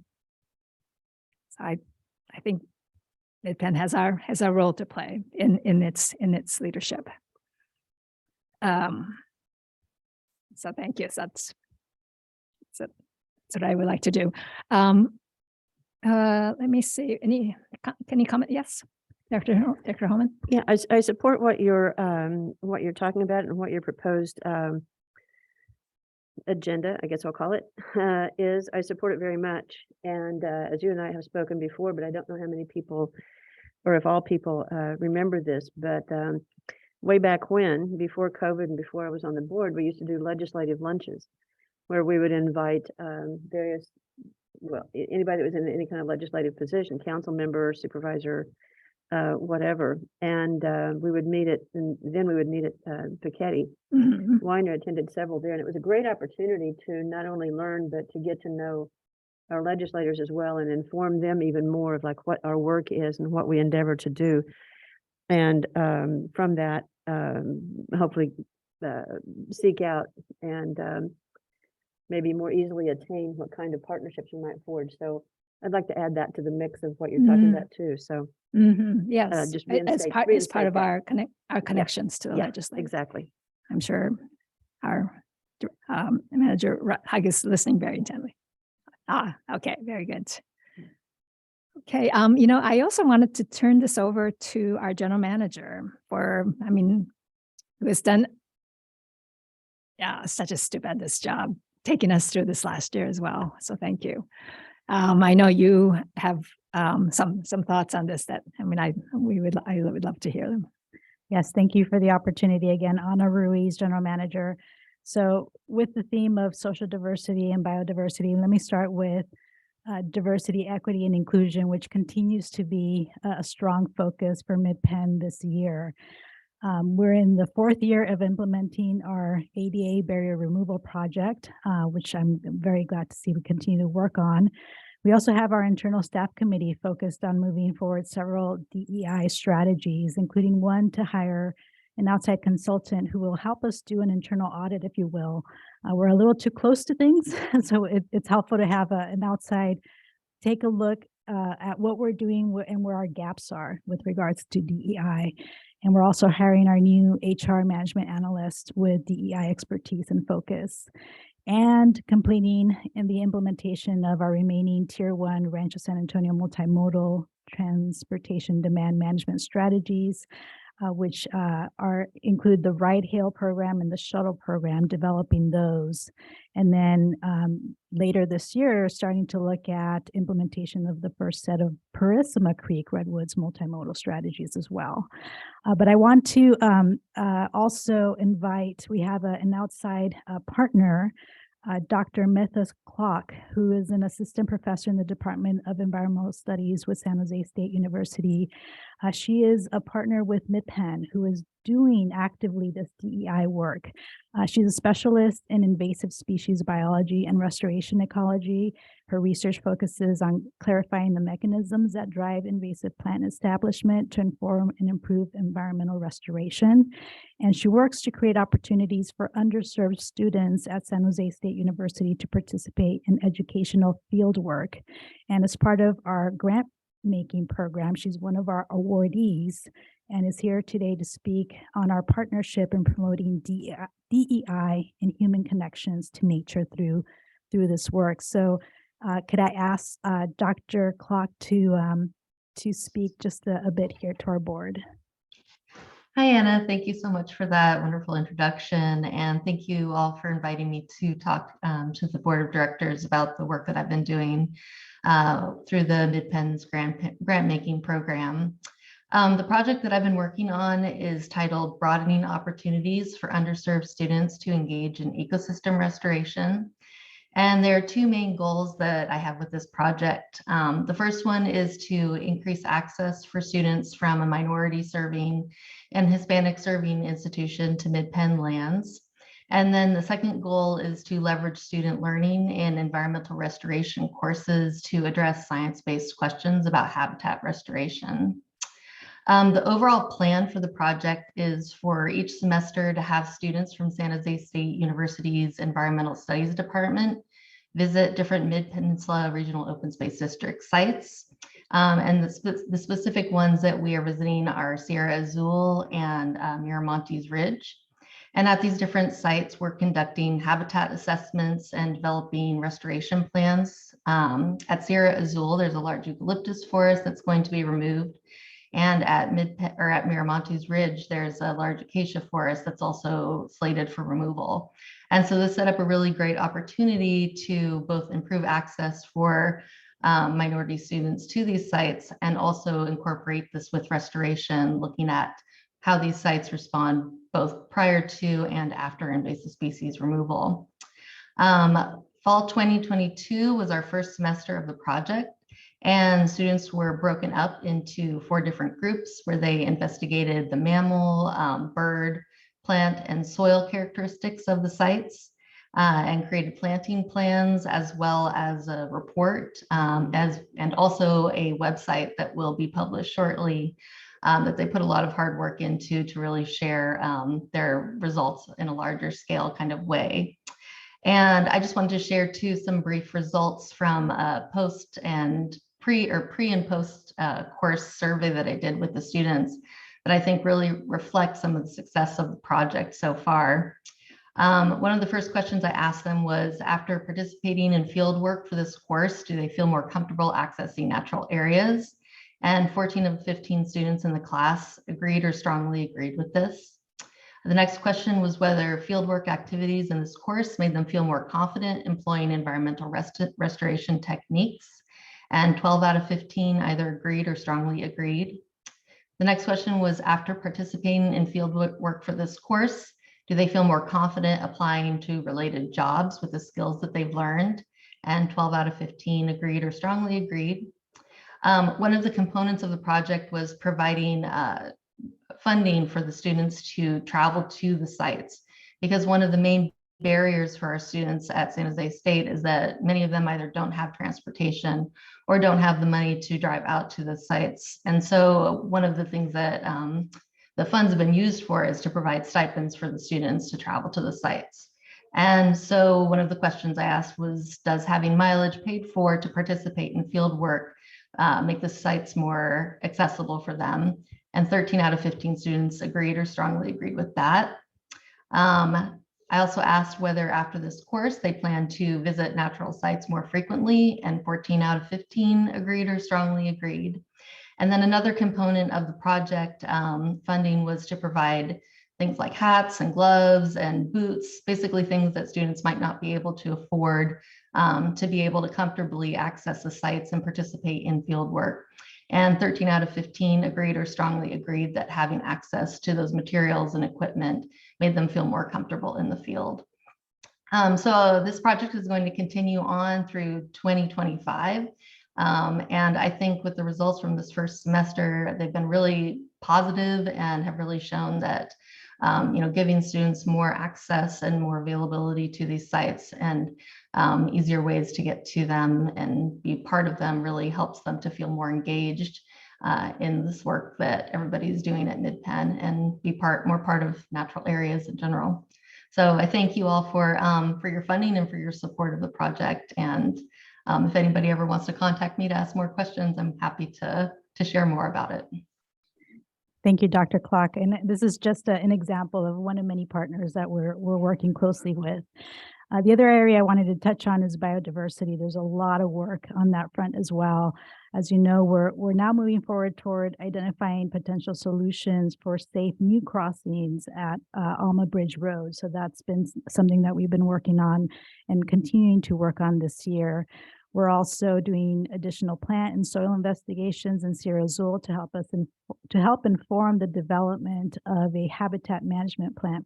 I think MidPenn has our role to play in its leadership. So thank you. That's what I would like to do. Let me see. Can you comment? Yes, Dr. Holman. Yeah, I support what you're talking about and what your proposed agenda, I guess I'll call it, is. I support it very much. And as you and I have spoken before, but I don't know how many people, or if all people remember this, but way back when, before COVID and before I was on the board, we used to do legislative lunches where we would invite various, well, anybody that was in any kind of legislative position, council member, supervisor, whatever. And we would meet at Piketty. Mhm. Weiner attended several there, and it was a great opportunity to not only learn, but to get to know our legislators as well and inform them even more of like what our work is and what we endeavor to do. And from that, hopefully seek out and maybe more easily attain what kind of partnerships we might forge. So I'd like to add that to the mix of what you're talking about too. So Yes, just as part of reinstate that. our connections to the Yeah, legislature. exactly. I'm sure our manager Hug is listening very intently. Okay, very good. Okay, I also wanted to turn this over to our general manager who has done such a stupendous job taking us through this last year as well. So thank you. I know you have some thoughts on this that I would love to hear them. Yes, thank you for the opportunity again. Ana Ruiz, General Manager. So with the theme of social diversity and biodiversity, let me start with diversity, equity, and inclusion, which continues to be a strong focus for MidPenn this year. We're in the 4th year of implementing our ADA barrier removal project, which I'm very glad to see we continue to work on. We also have our internal staff committee focused on moving forward several DEI strategies, including one to hire an outside consultant who will help us do an internal audit, if you will. We're a little too close to things, so it's helpful to have an outside take a look at what we're doing and where our gaps are with regards to DEI. And we're also hiring our new HR management analyst with DEI expertise and focus, and completing in the implementation of our remaining Tier 1 Rancho San Antonio multimodal transportation demand management strategies, which include the ride hail program and the shuttle program, developing those. And then later this year, starting to look at implementation of the first set of Purissima Creek Redwoods multimodal strategies as well. But I want to also invite, we have an outside partner, Dr. Mithas Clark, who is an assistant professor in the Department of Environmental Studies with San Jose State University. She is a partner with MidPenn, who is doing actively this DEI work. She's a specialist in invasive species biology and restoration ecology. Her research focuses on clarifying the mechanisms that drive invasive plant establishment to inform and improve environmental restoration. And she works to create opportunities for underserved students at San Jose State University to participate in educational field work. And as part of our grant making program, she's one of our awardees and is here today to speak on our partnership in promoting DEI and human connections to nature through this work. So could I ask Dr. Clark to speak just a bit here to our board? Hi, Anna. Thank you so much for that wonderful introduction. And thank you all for inviting me to talk to the board of directors about the work that I've been doing through the MidPenn's grant making program. The project that I've been working on is titled Broadening Opportunities for Underserved Students to Engage in Ecosystem Restoration. And there are two main goals that I have with this project. The first one is to increase access for students from a minority serving and Hispanic serving institution to Mid-Penn lands. And then the second goal is to leverage student learning in environmental restoration courses to address science-based questions about habitat restoration. The overall plan for the project is for each semester to have students from San Jose State University's Environmental Studies Department visit different Mid-Peninsula Regional Open Space District sites. And the specific ones that we are visiting are Sierra Azul and Miramontes Ridge. And at these different sites, we're conducting habitat assessments and developing restoration plans. At Sierra Azul, there's a large eucalyptus forest that's going to be removed. And at Miramontes Ridge, there's a large acacia forest that's also slated for removal. And so this set up a really great opportunity to both improve access for minority students to these sites and also incorporate this with restoration, looking at how these sites respond both prior to and after invasive species removal. Fall 2022 was our first semester of the project, and students were broken up into 4 different groups where they investigated the mammal, bird, plant, and soil characteristics of the sites and created planting plans as well as a report and also a website that will be published shortly that they put a lot of hard work into to really share their results in a larger scale kind of way. And I just wanted to share too some brief results from a post and pre and post course survey that I did with the students that I think really reflect some of the success of the project so far. One of the first questions I asked them was, after participating in field work for this course, do they feel more comfortable accessing natural areas? And 14 of 15 students in the class agreed or strongly agreed with this. The next question was whether fieldwork activities in this course made them feel more confident employing environmental restoration techniques. And 12 out of 15 either agreed or strongly agreed. The next question was, after participating in field work for this course, do they feel more confident applying to related jobs with the skills that they've learned? And 12 out of 15 agreed or strongly agreed. One of the components of the project was providing funding for the students to travel to the sites, because one of the main barriers for our students at San Jose State is that many of them either don't have transportation or don't have the money to drive out to the sites. And so one of the things that the funds have been used for is to provide stipends for the students to travel to the sites. And so one of the questions I asked was, does having mileage paid for to participate in field work make the sites more accessible for them? And 13 out of 15 students agreed or strongly agreed with that. I also asked whether after this course they plan to visit natural sites more frequently, and 14 out of 15 agreed or strongly agreed. And then another component of the project funding was to provide things like hats and gloves and boots, basically things that students might not be able to afford to be able to comfortably access the sites and participate in field work. And 13 out of 15 agreed or strongly agreed that having access to those materials and equipment made them feel more comfortable in the field. So this project is going to continue on through 2025. And I think with the results from this first semester, they've been really positive and have really shown that giving students more access and more availability to these sites and easier ways to get to them and be part of them really helps them to feel more engaged in this work that everybody's doing at Mid-Penn and be more part of natural areas in general. So I thank you all for your funding and for your support of the project. And if anybody ever wants to contact me to ask more questions, I'm happy to share more about it. Thank you, Dr. Clark. And this is just an example of one of many partners that we're working closely with. The other area I wanted to touch on is biodiversity. There's a lot of work on that front as well. As you know, we're now moving forward toward identifying potential solutions for safe new crossings at Alma Bridge Road. So that's been something that we've been working on and continuing to work on this year. We're also doing additional plant and soil investigations in Sierra Azul to help us to help inform the development of a habitat management plan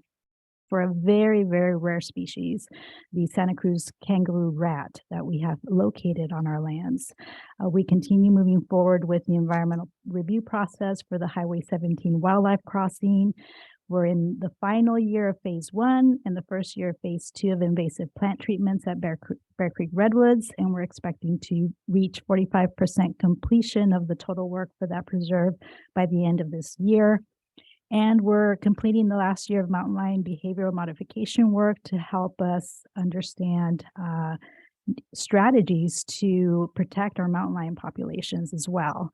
for a very, very rare species, the Santa Cruz kangaroo rat that we have located on our lands. We continue moving forward with the environmental review process for the Highway 17 wildlife crossing. We're in the final year of phase 1 and the first year of phase 2 of invasive plant treatments at Bear Creek Redwoods, and we're expecting to reach 45% completion of the total work for that preserve by the end of this year. And we're completing the last year of mountain lion behavioral modification work to help us understand strategies to protect our mountain lion populations as well.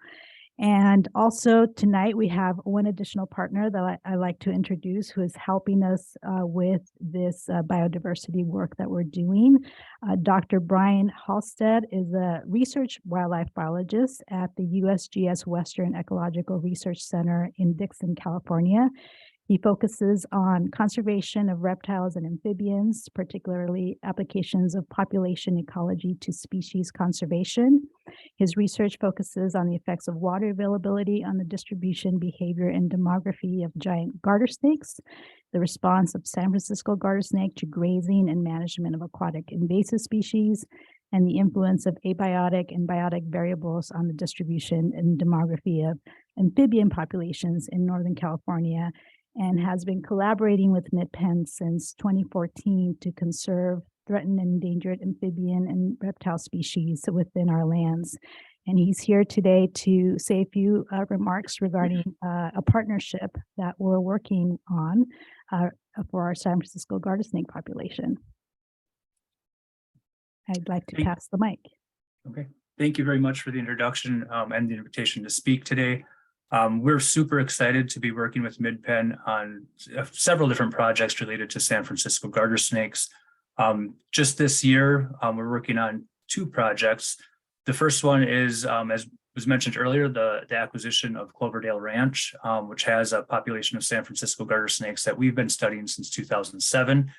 And also tonight we have one additional partner that I like to introduce who is helping us with this biodiversity work that we're doing. Dr. Brian Halstead is a research wildlife biologist at the USGS Western Ecological Research Center in Dixon, California. He focuses on conservation of reptiles and amphibians, particularly applications of population ecology to species conservation. His research focuses on the effects of water availability on the distribution, behavior, and demography of giant garter snakes, the response of San Francisco garter snake to grazing and management of aquatic invasive species, and the influence of abiotic and biotic variables on the distribution and demography of amphibian populations in Northern California, and has been collaborating with MidPen since 2014 to conserve threatened and endangered amphibian and reptile species within our lands. And he's here today to say a few remarks regarding a partnership that we're working on for our San Francisco garter snake population. I'd like to pass the mic. Okay, thank you very much for the introduction and the invitation to speak today. We're super excited to be working with MidPen on several different projects related to San Francisco garter snakes. Just this year, we're working on 2 projects. The first one is, as was mentioned earlier, the acquisition of Cloverdale Ranch, which has a population of San Francisco garter snakes that we've been studying since 2007.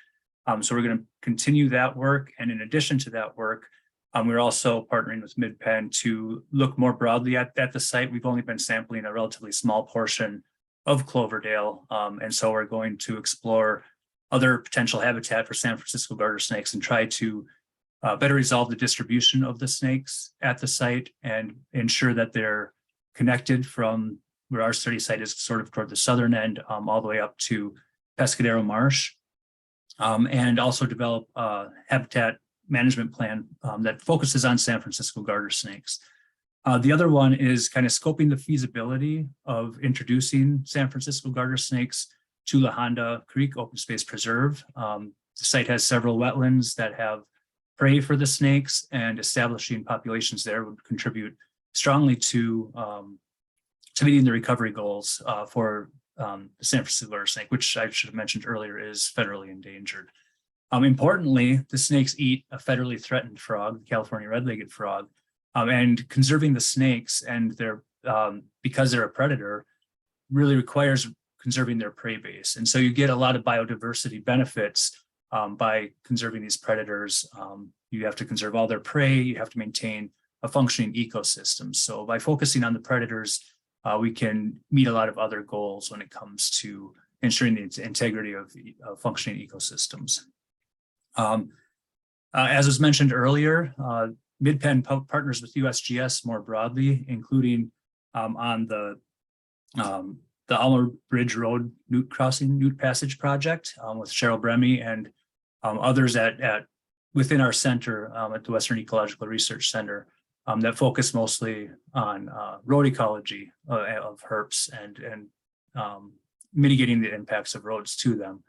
So we're going to continue that work. And in addition to that work, we're also partnering with MidPen to look more broadly at the site. We've only been sampling a relatively small portion of Cloverdale. And so we're going to explore other potential habitat for San Francisco garter snakes and try to better resolve the distribution of the snakes at the site and ensure that they're connected from where our study site is sort of toward the southern end all the way up to Pescadero Marsh, and also develop a habitat management plan that focuses on San Francisco garter snakes. The other one is kind of scoping the feasibility of introducing San Francisco garter snakes to La Honda Creek Open Space Preserve. The site has several wetlands that have prey for the snakes, and establishing populations there would contribute strongly to meeting the recovery goals for the San Francisco garter snake, which I should have mentioned earlier is federally endangered. Importantly, the snakes eat a federally threatened frog, the California red-legged frog, and conserving the snakes and their because they're a predator really requires conserving their prey base. And so you get a lot of biodiversity benefits by conserving these predators. You have to conserve all their prey, you have to maintain a functioning ecosystem. So by focusing on the predators, we can meet a lot of other goals when it comes to ensuring the integrity of functioning ecosystems. As was mentioned earlier, MidPen partners with USGS more broadly, including on the Alma Bridge Road Newt Passage project with Cheryl Bremy and others within our center at the Western Ecological Research Center that focus mostly on road ecology of herps and mitigating the impacts of roads to them.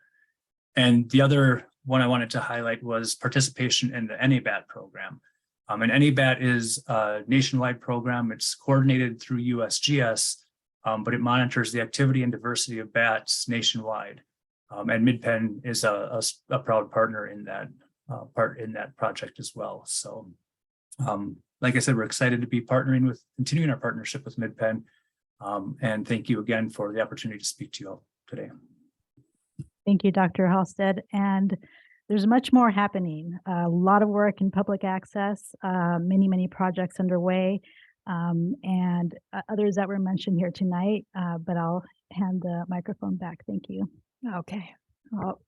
And the other one I wanted to highlight was participation in the NABAT program. And NABAT is a nationwide program. It's coordinated through USGS, but it monitors the activity and diversity of bats nationwide. And MidPen is a proud partner in that project as well. So, like I said, we're excited to be continuing our partnership with MidPen. And thank you again for the opportunity to speak to you all today. Thank you, Dr. Halstead. And there's much more happening. A lot of work in public access, many projects underway, and others that were mentioned here tonight. But I'll hand the microphone back. Thank you. Okay. Well,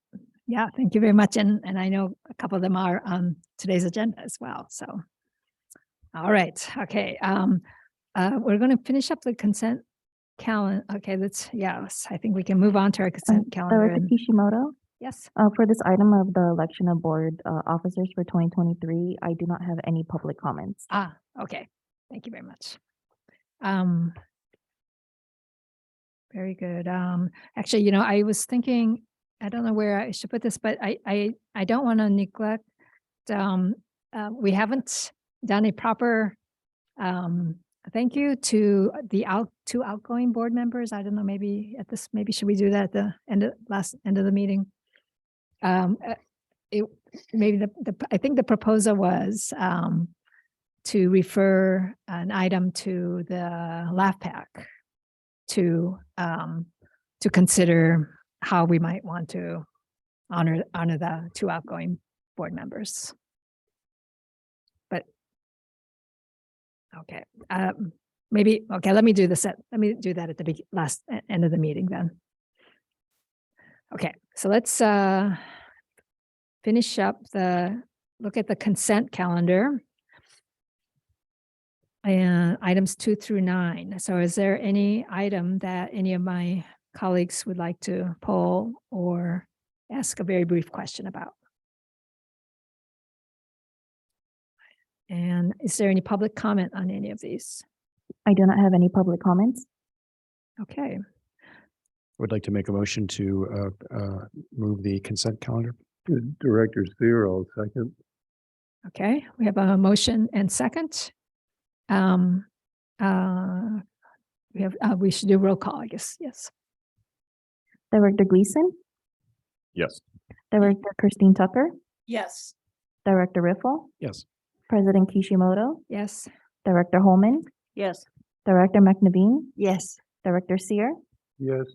yeah, thank you very much. And I know a couple of them are on today's agenda as well. So, all right. Okay. We're going to finish up the consent calendar. Okay. I think we can move on to our consent calendar. Director and- Kishimoto, Yes. for this item of the election of board officers for 2023, I do not have any public comments. Okay. Thank you very much. Very good. Actually, I was thinking, I don't know where I should put this, but I don't want to neglect. We haven't done a proper thank you to the two outgoing board members. I don't know, maybe should we do that at the end of the meeting? Maybe I think the proposal was to refer an item to the LAFPAC to consider how we might want to honor the two outgoing board members. But okay, let me do that at the end of the meeting then. Okay, so let's finish up look at the consent calendar. And items 2 through 9. So is there any item that any of my colleagues would like to poll or ask a very brief question about? And is there any public comment on any of these? I do not have any public comments. Okay, Would like to make a motion to move the consent calendar. Director Spear, I'll second. okay, we have a motion and second. We should do roll call, I guess. Yes. Director Gleason, Yes. Director Christine Tucker, Yes. Director Riffle, Yes. President Kishimoto, Yes. Director Holman, Yes. Director McNaveen, Yes. Director Seer. Yes.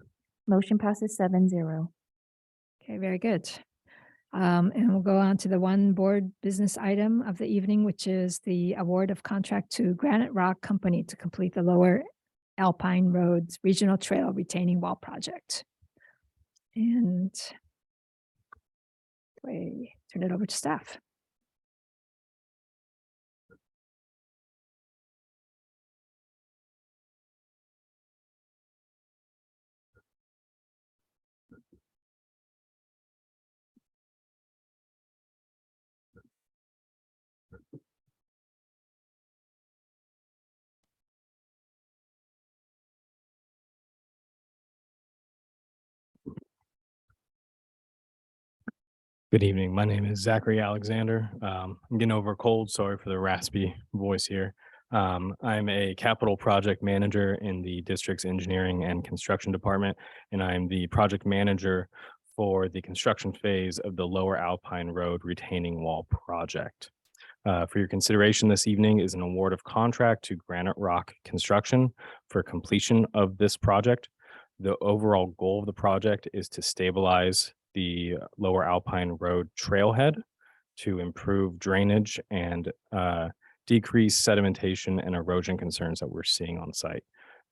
Motion passes 7-0. Okay, very good. And we'll go on to the one board business item of the evening, which is the award of contract to Granite Rock Company to complete the Lower Alpine Roads Regional Trail Retaining Wall Project. And we turn it over to staff. Good evening. My name is Zachary Alexander. I'm getting over a cold. Sorry for the raspy voice here. I'm a capital project manager in the district's engineering and construction department, and I'm the project manager for the construction phase of the Lower Alpine Road retaining wall project. For your consideration this evening is an award of contract to Granite Rock Construction for completion of this project. The overall goal of the project is to stabilize the Lower Alpine Road trailhead to improve drainage and decrease sedimentation and erosion concerns that we're seeing on site.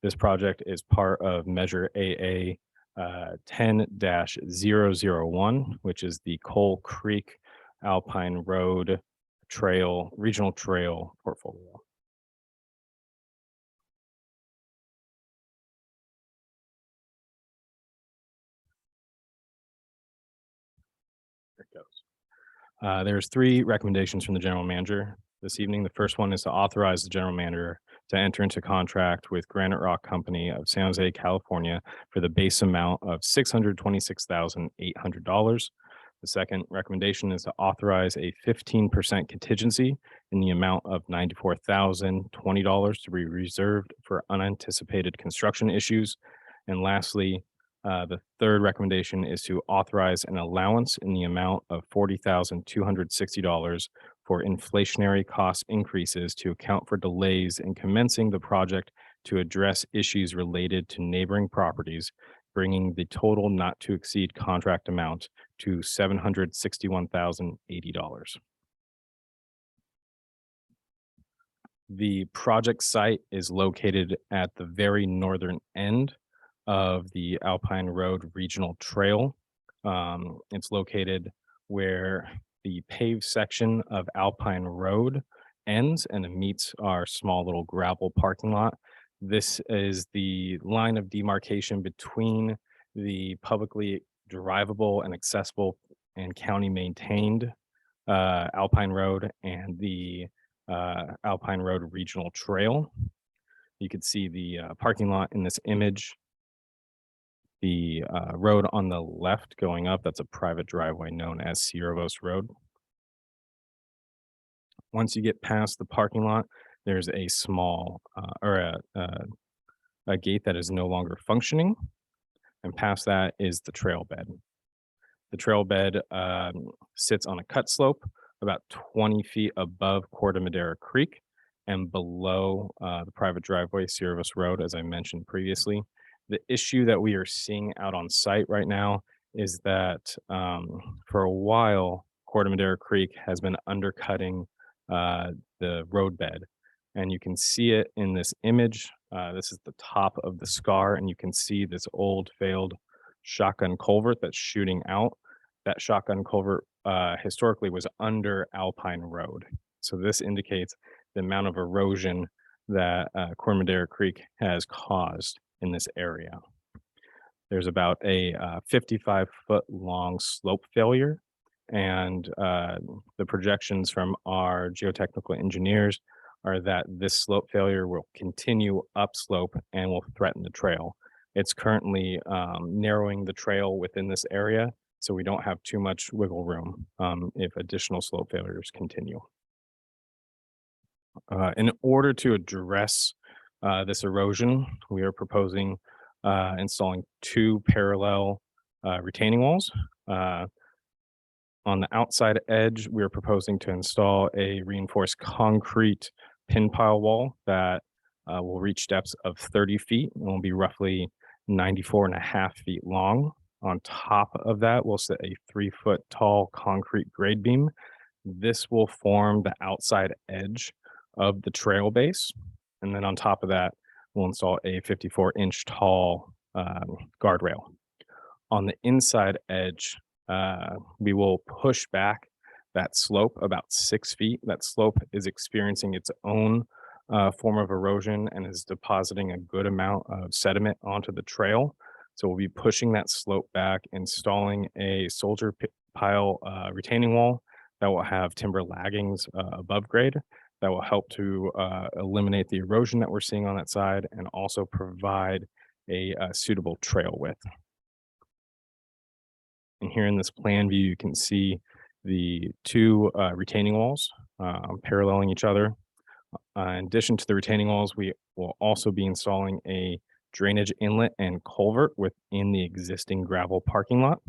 This project is part of Measure AA 10-001, which is the Coal Creek Alpine Road Trail Regional Trail portfolio. There it goes. There's 3 recommendations from the general manager this evening. The first one is to authorize the general manager to enter into contract with Granite Rock Company of San Jose, California for the base amount of $626,800. The second recommendation is to authorize a 15% contingency in the amount of $94,020 to be reserved for unanticipated construction issues. And lastly, the third recommendation is to authorize an allowance in the amount of $40,260 for inflationary cost increases to account for delays in commencing the project to address issues related to neighboring properties bringing the total not to exceed contract amount to $761,080. The project site is located at the very northern end of the Alpine Road Regional Trail. It's located where the paved section of Alpine Road ends and it meets our small little gravel parking lot. This is the line of demarcation between the publicly drivable and accessible and county maintained Alpine Road and the Alpine Road Regional Trail. You can see the parking lot in this image. The road on the left going up, that's a private driveway known as Ciervos Road. Once you get past the parking lot, there's a small a gate that is no longer functioning. And past that is the trail bed. The trail bed sits on a cut slope about 20 feet above Corte Madera Creek and below the private driveway, Ciervos Road, as I mentioned previously. The issue that we are seeing out on site right now is that for a while, Corte Madera Creek has been undercutting the roadbed. And you can see it in this image. This is the top of the scar, and you can see this old failed shotgun culvert that's shooting out. That shotgun culvert historically was under Alpine Road. So this indicates the amount of erosion that Corte Madera Creek has caused in this area. There's about a 55-foot long slope failure, and the projections from our geotechnical engineers are that this slope failure will continue upslope and will threaten the trail. It's currently narrowing the trail within this area, so we don't have too much wiggle room if additional slope failures continue. In order to address this erosion, we are proposing installing 2 parallel retaining walls. On the outside edge, we're proposing to install a reinforced concrete pin pile wall that will reach depths of 30 feet and will be roughly 94.5 feet long. On top of that, we'll set a 3-foot tall concrete grade beam. This will form the outside edge of the trail base. And then on top of that, we'll install a 54-inch tall guardrail. On the inside edge, we will push back that slope about 6 feet. That slope is experiencing its own form of erosion and is depositing a good amount of sediment onto the trail. So we'll be pushing that slope back, installing a soldier pile retaining wall that will have timber laggings above grade that will help to eliminate the erosion that we're seeing on that side and also provide a suitable trail width. And here in this plan view, you can see the 2 retaining walls paralleling each other. In addition to the retaining walls, we will also be installing a drainage inlet and culvert within the existing gravel parking lot.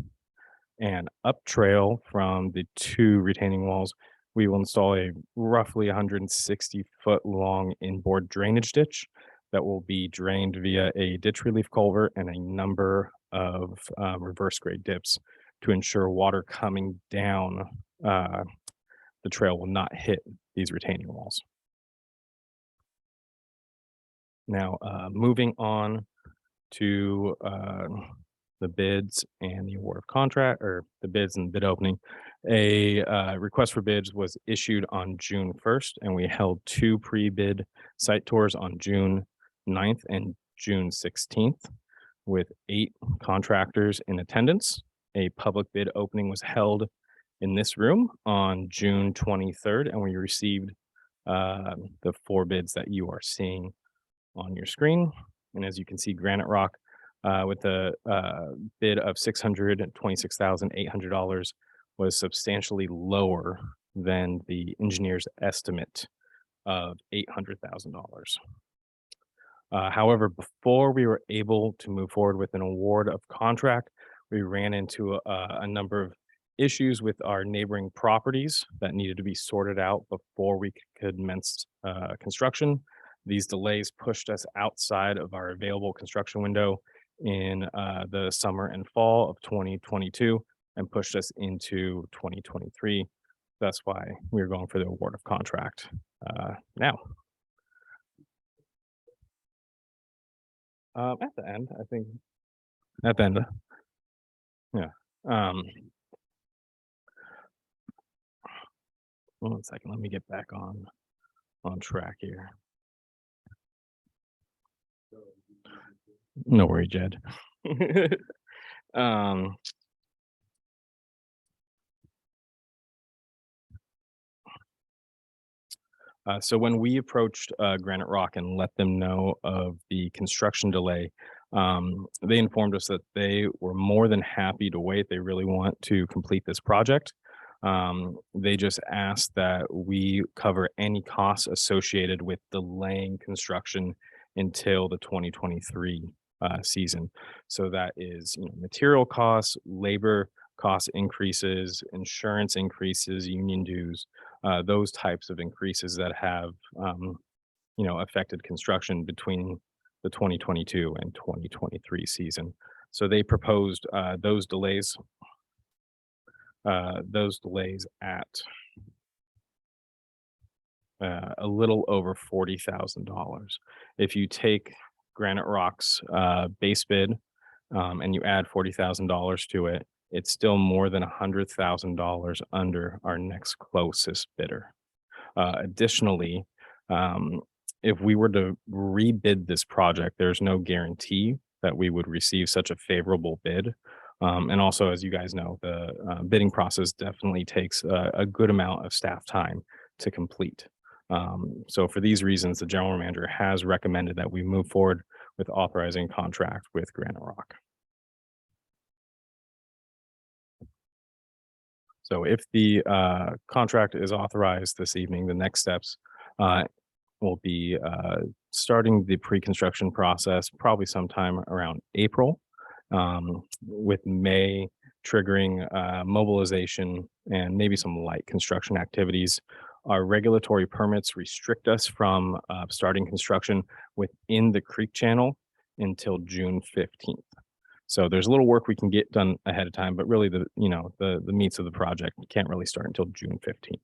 And up trail from the 2 retaining walls, we will install a roughly 160-foot long inboard drainage ditch that will be drained via a ditch relief culvert and a number of reverse grade dips to ensure water coming down the trail will not hit these retaining walls. Now, moving on to the bids and the award of contract, or the bids and bid opening. A request for bids was issued on June 1st, and we held 2 pre-bid site tours on June 9th and June 16th with 8 contractors in attendance. A public bid opening was held in this room on June 23rd, and we received the 4 bids that you are seeing on your screen. And as you can see, Granite Rock with a bid of $626,800 was substantially lower than the engineer's estimate of $800,000. However, before we were able to move forward with an award of contract, we ran into a number of issues with our neighboring properties that needed to be sorted out before we could commence construction. These delays pushed us outside of our available construction window in the summer and fall of 2022 and pushed us into 2023. That's why we're going for the award of contract now. At the end, I think, at the end, yeah. 1 second, let me get back on track here. No worry, Jed. So when we approached Granite Rock and let them know of the construction delay, they informed us that they were more than happy to wait. They really want to complete this project. They just asked that we cover any costs associated with delaying construction until the 2023 season. So that is, material costs, labor cost increases, insurance increases, union dues, those types of increases that have, affected construction between the 2022 and 2023 season. So they proposed those delays at a little over $40,000. If you take Granite Rock's base bid and you add $40,000 to it, it's still more than $100,000 under our next closest bidder. Additionally, if we were to rebid this project, there's no guarantee that we would receive such a favorable bid. And also, as you guys know, the bidding process definitely takes a good amount of staff time to complete. So for these reasons, the general manager has recommended that we move forward with authorizing contract with Granite Rock. So if the contract is authorized this evening, the next steps will be starting the pre-construction process probably sometime around April, with May triggering mobilization and maybe some light construction activities. Our regulatory permits restrict us from starting construction within the creek channel until June 15th. So there's a little work we can get done ahead of time, but really the meats of the project can't really start until June 15th.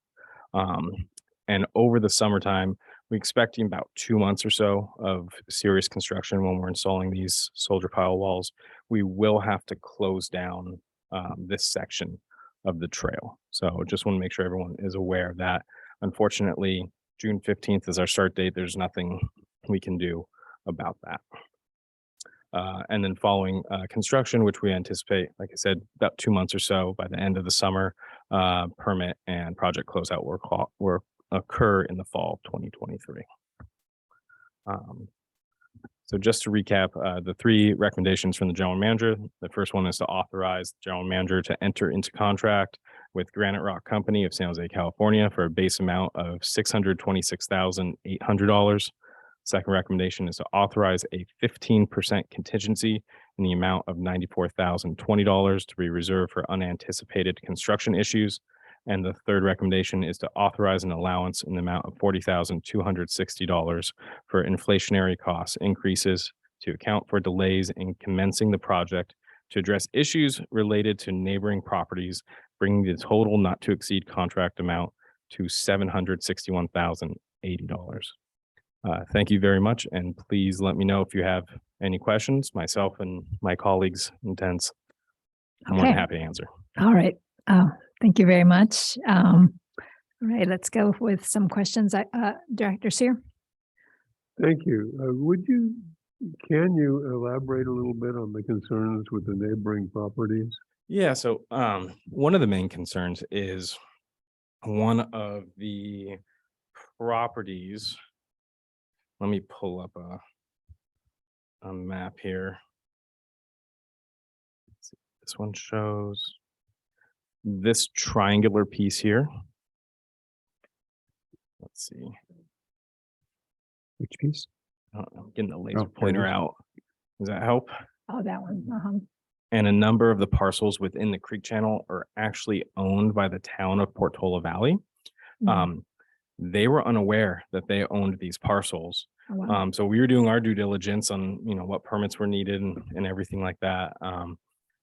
And over the summertime, we're expecting about 2 months or so of serious construction when we're installing these soldier pile walls. We will have to close down this section of the trail. So just want to make sure everyone is aware of that. Unfortunately, June 15th is our start date. There's nothing we can do about that. And then following construction, which we anticipate, like I said, about 2 months or so by the end of the summer, permit and project closeout work occur in the fall of 2023. So just to recap, the 3 recommendations from the general manager. The first one is to authorize the general manager to enter into contract with Granite Rock Company of San Jose, California for a base amount of $626,800. Second recommendation is to authorize a 15% contingency in the amount of $94,020 to be reserved for unanticipated construction issues. And the third recommendation is to authorize an allowance in the amount of $40,260 for inflationary cost increases to account for delays in commencing the project to address issues related to neighboring properties, bringing the total not to exceed contract amount to $761,080. Thank you very much, and please let me know if you have any questions. Myself and my colleagues intends, I'm more than Okay. happy to answer. All right. Thank you very much. All right, let's go with some questions. Director Sear? Thank you. Can you elaborate a little bit on the concerns with the neighboring properties? Yeah, so one of the main concerns is one of the properties. Let me pull up a map here. Let's see, this one shows this triangular piece here. Let's see. Which piece? I'm getting the laser Oh, there it pointer is. out. Does that help? Oh, that one. And a number of the parcels within the creek channel are actually owned by the town of Portola Valley. they were unaware that they owned these parcels. Oh, wow. So we were doing our due diligence on, what permits were needed and everything like that.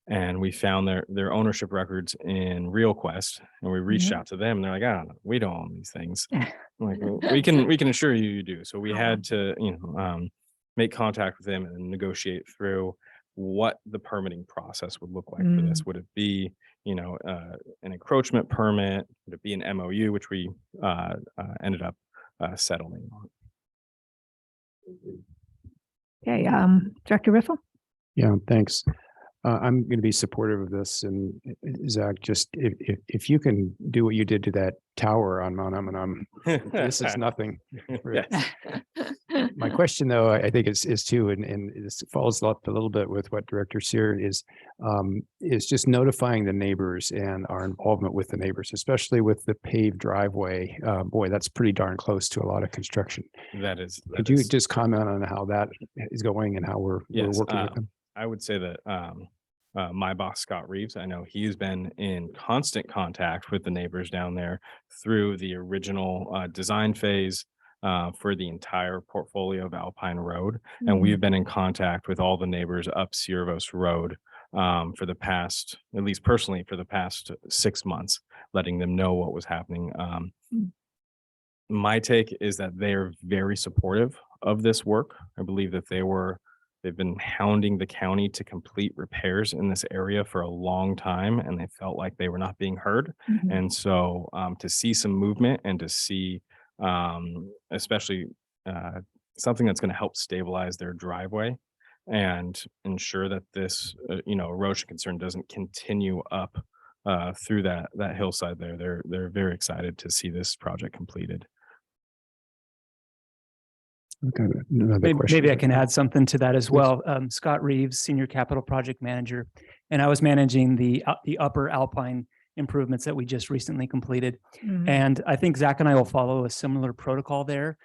And we found their ownership records in RealQuest, and we reached Mhm. out to them. And they're like, "Ah, we don't own these things." I'm like, "Well, we can assure you you do." So we had to, make contact with them and negotiate through what the permitting process would look like for this. Mm. Would it be, an encroachment permit? Would it be an MOU, which we ended up settling on? Okay, Director Riffle? Yeah, thanks. I'm going to be supportive of this, and Zach, just if you can do what you did to that tower on Mount Amanam, this is nothing. My question, though, I think is too, and this follows up a little bit with what Director Sear is just notifying the neighbors and our involvement with the neighbors, especially with the paved driveway. Boy, that's pretty darn close to a lot of construction. That is. Could you just comment on how that is going and how we're Yes, working with them? I would say that my boss, Scott Reeves, I know he's been in constant contact with the neighbors down there through the original design phase for the entire portfolio of Alpine Road. And we've been in contact with all the neighbors up Ciervos Road for the past, at least personally, for the past 6 months, letting them know what was happening. My take is that they are very supportive of this work. I believe that they've been hounding the county to complete repairs in this area for a long time, and they felt like they were not being heard. And so to see some movement and to see especially something that's going to help stabilize their driveway and ensure that this erosion concern doesn't continue up through that hillside there. They're very excited to see this project completed. Okay, another Maybe question. I can add something to that as well. Scott Reeves, Senior Capital Project Manager, and I was managing the Upper Alpine improvements that we just recently completed. And I think Zach and I will follow a similar protocol there.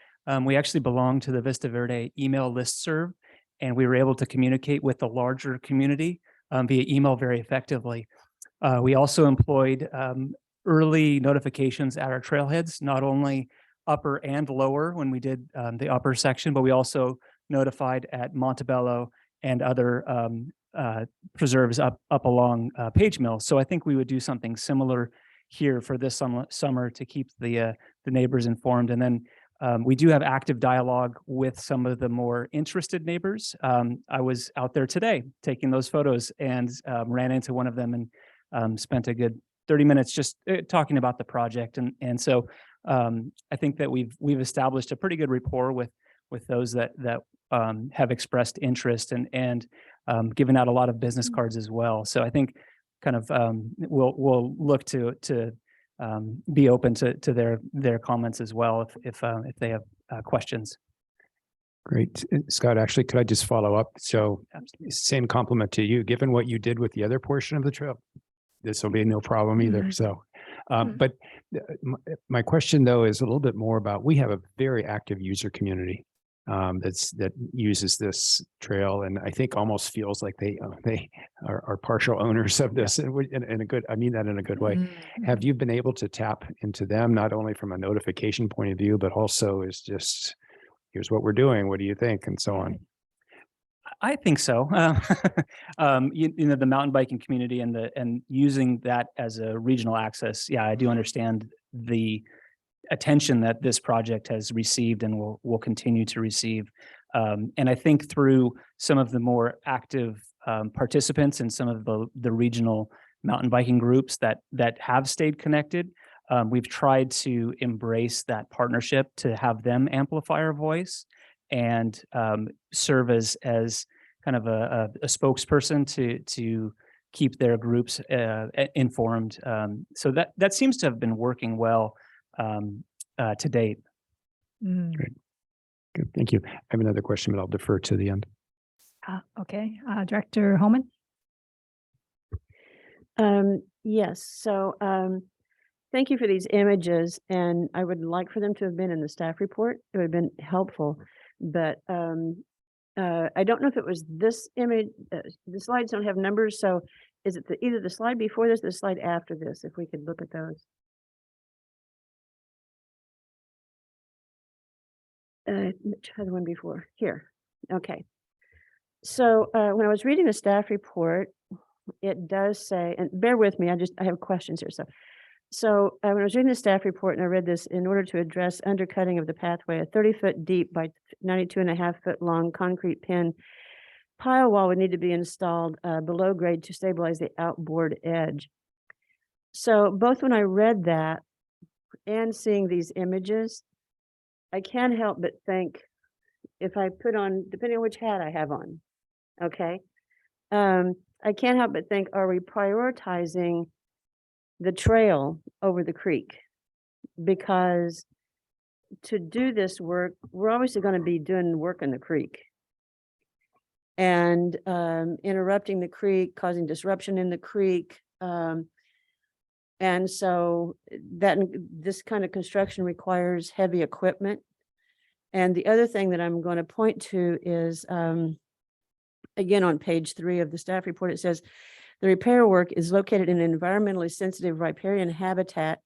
We actually belong to the Vista Verde email listserv, and we were able to communicate with the larger community via email very effectively. We also employed early notifications at our trailheads, not only upper and lower when we did the upper section, but we also notified at Montebello and other preserves up along Page Mill. So I think we would do something similar here for this summer to keep the neighbors informed. And then we do have active dialogue with some of the more interested neighbors. I was out there today taking those photos and ran into one of them and spent a good 30 minutes just talking about the project. And so I think that we've established a pretty good rapport with those that have expressed interest and given out a lot of business cards as well. So I think kind of we'll look to be open to their comments as well if they have questions. Great. Scott, actually, could I just follow up? So same compliment to you, given what you did with the other portion of the trail, this will be no problem either. So, but my question though is a little bit more about, we have a very active user community that uses this trail, and I think almost feels like they are partial owners of this, and in a good, I mean that in a good way. Have you been able to tap into them, not only from a notification point of view, but also is just, here's what we're doing, what do you think, and so on? I think so. The mountain biking community and using that as a regional access. Yeah, I do understand the attention that this project has received and will continue to receive. And I think through some of the more active participants and some of the regional mountain biking groups that have stayed connected, we've tried to embrace that partnership to have them amplify our voice and serve as kind of a spokesperson to keep their groups informed. So that seems to have been working well to date. Great. Good. Thank you. I have another question, but I'll defer to the end. Okay, Director Homan. Yes. So thank you for these images, and I would like for them to have been in the staff report. It would have been helpful, but I don't know if it was this image. The slides don't have numbers, so is it either the slide before this or the slide after this? If we could look at those. try the one before here. Okay. So when I was reading the staff report, it does say, and bear with me, I have questions here. So when I was reading the staff report and I read this, in order to address undercutting of the pathway, a 30-foot deep by 92.5-foot long concrete pin pile wall would need to be installed below grade to stabilize the outboard edge. So both when I read that and seeing these images, I can't help but think, if I put on, depending on which hat I have on, okay, I can't help but think, are we prioritizing the trail over the creek? Because to do this work, we're obviously going to be doing work in the creek. And interrupting the creek, causing disruption in the creek. And so this kind of construction requires heavy equipment. And the other thing that I'm going to point to is, again, on page 3 of the staff report, it says, the repair work is located in an environmentally sensitive riparian habitat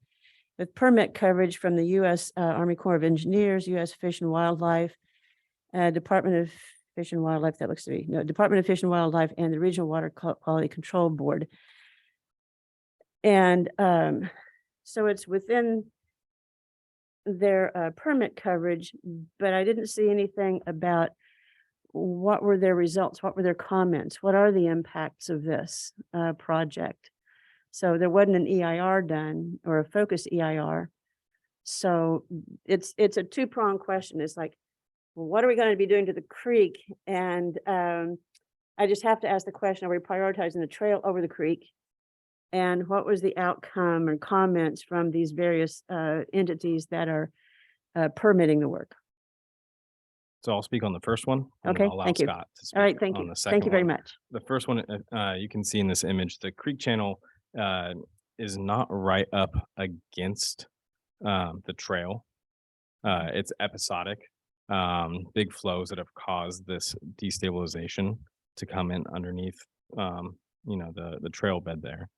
with permit coverage from the U.S. Army Corps of Engineers, U.S. Fish and Wildlife, Department of Fish and Wildlife, that looks to be, no, Department of Fish and Wildlife, and the Regional Water Quality Control Board. And so it's within their permit coverage, but I didn't see anything about what were their results, what were their comments, what are the impacts of this project. So there wasn't an EIR done or a focused EIR. So it's a two-pronged question. It's like, well, what are we going to be doing to the creek? And I just have to ask the question, are we prioritizing the trail over the creek? And what was the outcome or comments from these various entities that are permitting the work? So I'll speak on the first one. And Okay, I'll allow thank you. Scott to speak All right, thank on you. the second Thank you very one. much. The first one, you can see in this image, the creek channel is not right up against the trail. It's episodic, big flows that have caused this destabilization to come in underneath, the trail bed there.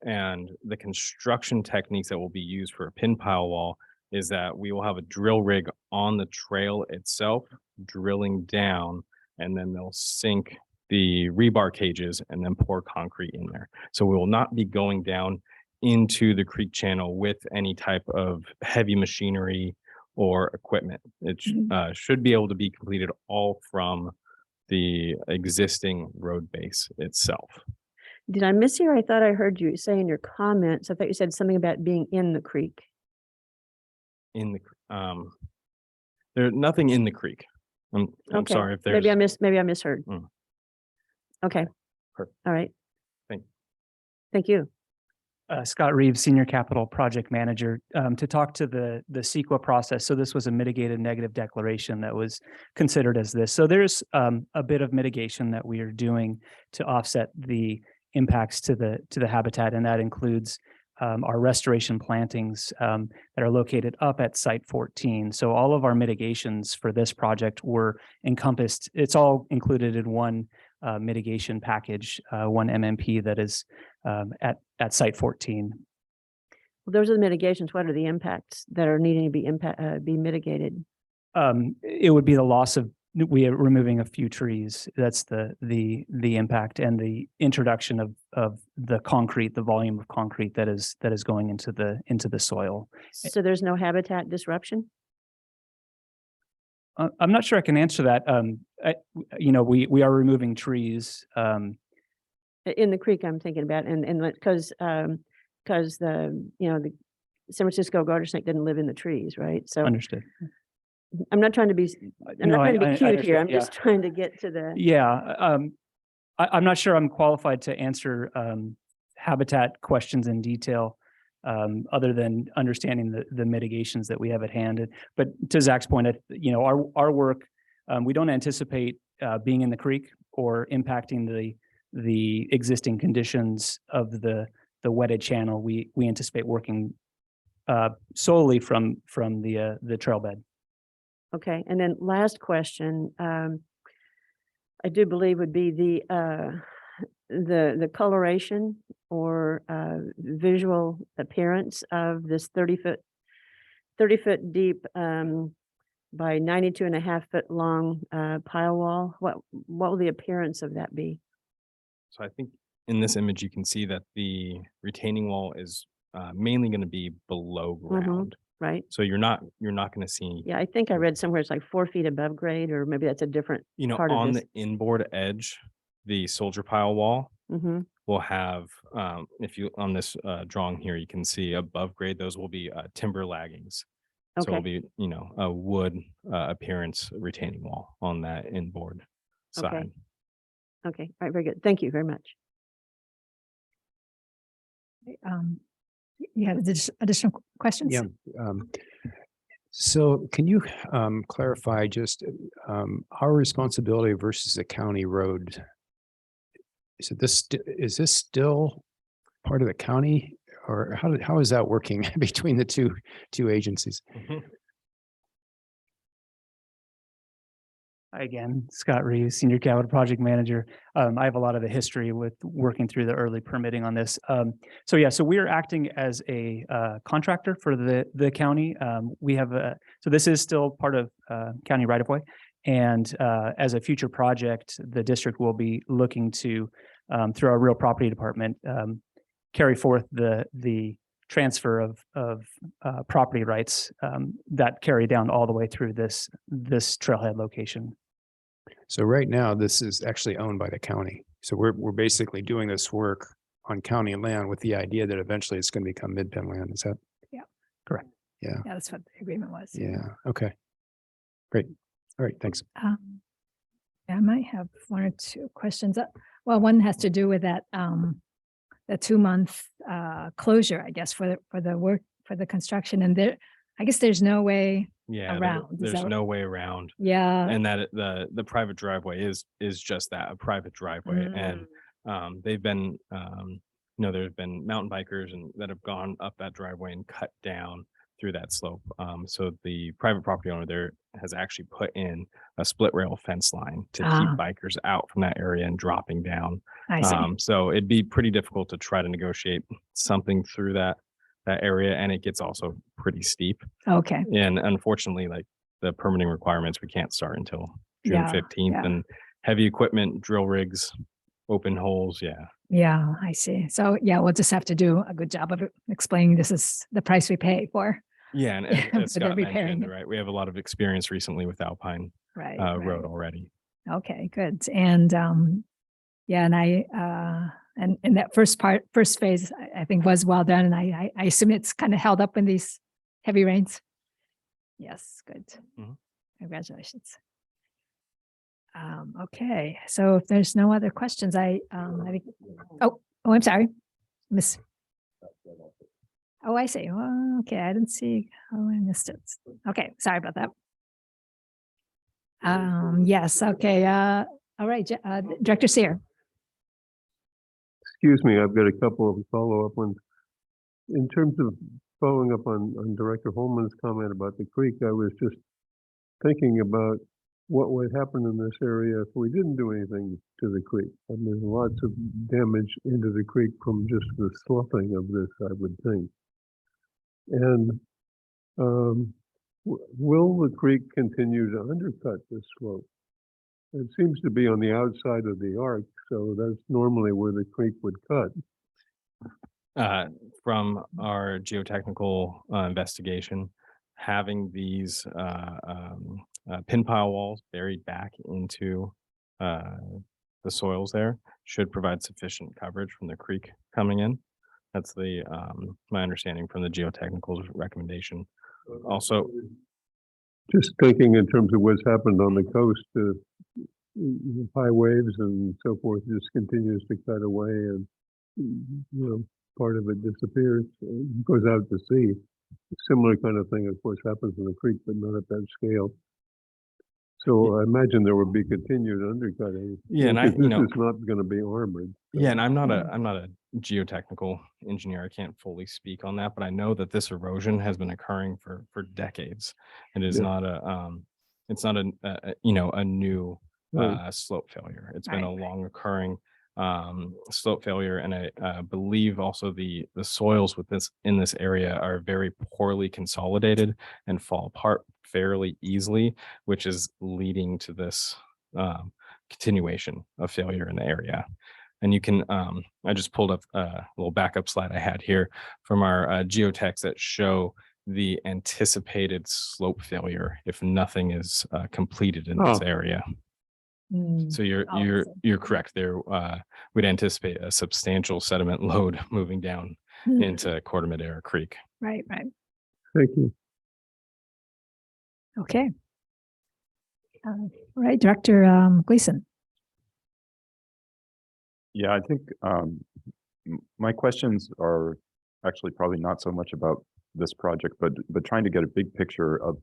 And the construction techniques that will be used for a pin pile wall is that we will have a drill rig on the trail itself, drilling down, and then they'll sink the rebar cages and then pour concrete in there. So we will not be going down into the creek channel with any type of heavy machinery or equipment. It should be able to be completed all from the existing road base itself. Did I mishear? I thought I heard you say in your comments, I thought you said something about being in the creek. In the there's nothing in the creek. I'm Okay. sorry if there's Maybe I misheard. Mm. Okay. Perfect. All right. Thank you. Thank you. Scott Reeves, Senior Capital Project Manager, to talk to the CEQA process. So this was a mitigated negative declaration that was considered as this. So there's a bit of mitigation that we are doing to offset the impacts to the habitat, and that includes our restoration plantings that are located up at Site 14. So all of our mitigations for this project were encompassed. It's all included in one mitigation package, one MMP that is at Site 14. Well, those are the mitigations. What are the impacts that are needing to be mitigated? It would be the loss of, we are removing a few trees. That's the impact, and the introduction of the concrete, the volume of concrete that is going into the soil. So there's no habitat disruption? I'm not sure I can answer that. We are removing trees. In the creek, I'm thinking about, and because the San Francisco garter snake didn't live in the trees, right? So Understood. I'm not trying to be, I'm not trying to be cute here. I'm just trying to get to the. Yeah, I'm not sure I'm qualified to answer habitat questions in detail, other than understanding the mitigations that we have at hand. But to Zach's point, our work, we don't anticipate being in the creek or impacting the existing conditions of the wetted channel. We anticipate working solely from the trail bed. Okay, and then last question, I do believe would be the coloration or visual appearance of this 30-foot deep by 92.5 foot long pile wall. What will the appearance of that be? So I think in this image, you can see that the retaining wall is mainly going to be below ground. Right? So you're not going to see, Yeah, I think I read somewhere it's like 4 feet above grade, or maybe that's a different you know, part of on this. the inboard edge, the soldier pile wall Mm-hmm. will have, if you on this drawing here, you can see above grade, those will be timber laggings. So it'll Okay. be, you know, a wood appearance retaining wall on that inboard Okay. side. Okay. All right. Very good. Thank you very much. You have additional questions? Yeah. So can you clarify just our responsibility versus the county road? Is this still part of the county, or how is that working between the two agencies? Hi again, Scott Reeves, Senior Capital Project Manager. I have a lot of the history with working through the early permitting on this. So we are acting as a contractor for the county. We have so this is still part of county right of way. And as a future project, the district will be looking to, through our real property department, carry forth the transfer of property rights that carry down all the way through this trailhead location. So right now, this is actually owned by the county. So we're basically doing this work on county land with the idea that eventually it's going to become Mid-Penn land. Is that? Yeah. Correct? Yeah. Yeah, that's what the agreement was. Yeah. Okay. Great. All right. Thanks. I might have one or two questions. Well, one has to do with that the 2-month closure, I guess, for the work, for the construction, and I guess there's no way around. There's no way around. Yeah. And that the private driveway is just that, a private driveway. And they've been, you know, there's been mountain bikers that have gone up that driveway and cut down through that slope. So the private property owner there has actually put in a split rail fence line to keep bikers out from that area and dropping down. I see. So it'd be pretty difficult to try to negotiate something through that area, and it gets also pretty steep. Okay. And unfortunately, like the permitting requirements, we can't start until June 15th, and heavy equipment, drill rigs, open holes. Yeah. Yeah, I see. So yeah, we'll just have to do a good job of explaining this is the price we pay for. Yeah, and for as the Scott repairing mentioned, it. right, we have a lot of experience recently with Alpine Right. Road already. Okay, good. And yeah, and and that first phase, I think was well done. And I assume it's kind of held up in these heavy rains. Yes, good. Congratulations. Okay, so if there's no other questions, I think, I'm sorry, Miss. Oh, I see. Oh, okay, I didn't see. Oh, I missed it. Okay, sorry about that. Yes, okay. All right, Director Seer. Excuse me, I've got a couple of follow-up ones. In terms of following up on Director Holman's comment about the creek, I was just thinking about what would happen in this area if we didn't do anything to the creek. I mean, there's lots of damage into the creek from just the sloughing of this, I would think. And will the creek continue to undercut this slope? It seems to be on the outside of the arc, so that's normally where the creek would cut. From our geotechnical investigation, having these pin pile walls buried back into the soils there should provide sufficient coverage from the creek coming in. That's the my understanding from the geotechnical recommendation. Also, just thinking in terms of what's happened on the coast, high waves and so forth just continues to cut away, and part of it disappears, goes out to sea. Similar kind of thing, of course, happens in the creek, but not at that scale. So I imagine there will be continued undercutting. Yeah, and this is not going to be armored. Yeah, and I'm not a geotechnical engineer. I can't fully speak on that, but I know that this erosion has been occurring for decades. It is not a new slope failure. It's been a long occurring slope failure, and I believe also the soils in this area are very poorly consolidated and fall apart fairly easily, which is leading to this continuation of failure in the area. And you can, I just pulled up a little backup slide I had here from our geotechs that show the anticipated slope failure if nothing is completed in this area. So you're correct there. We'd anticipate a substantial sediment load moving down into Corte Madera Creek. Right. Thank you. Okay. All right, Director Gleason. Yeah, I think my questions are actually probably not so much about this project, but trying to get a big picture of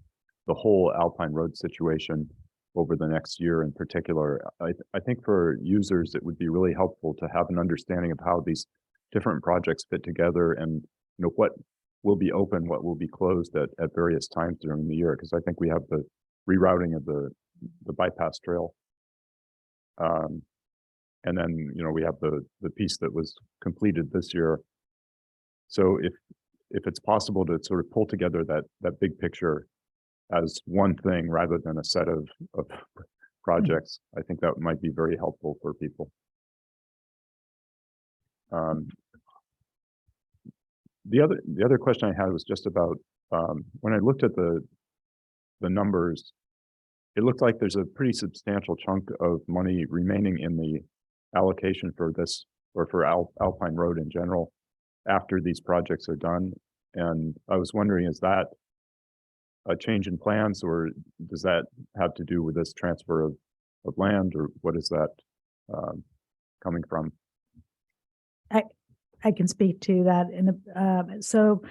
the whole Alpine Road situation over the next year in particular. I think for users, it would be really helpful to have an understanding of how these different projects fit together and what will be open, what will be closed at various times during the year. Because I think we have the rerouting of the bypass trail. And then, we have the piece that was completed this year. So if it's possible to sort of pull together that big picture as one thing rather than a set of projects, I think that might be very helpful for people. The other question I had was just about when I looked at the numbers, it looked like there's a pretty substantial chunk of money remaining in the allocation for this or for Alpine Road in general after these projects are done. And I was wondering, is that a change in plans, or does that have to do with this transfer of land, or what is that coming from? I can speak to that. So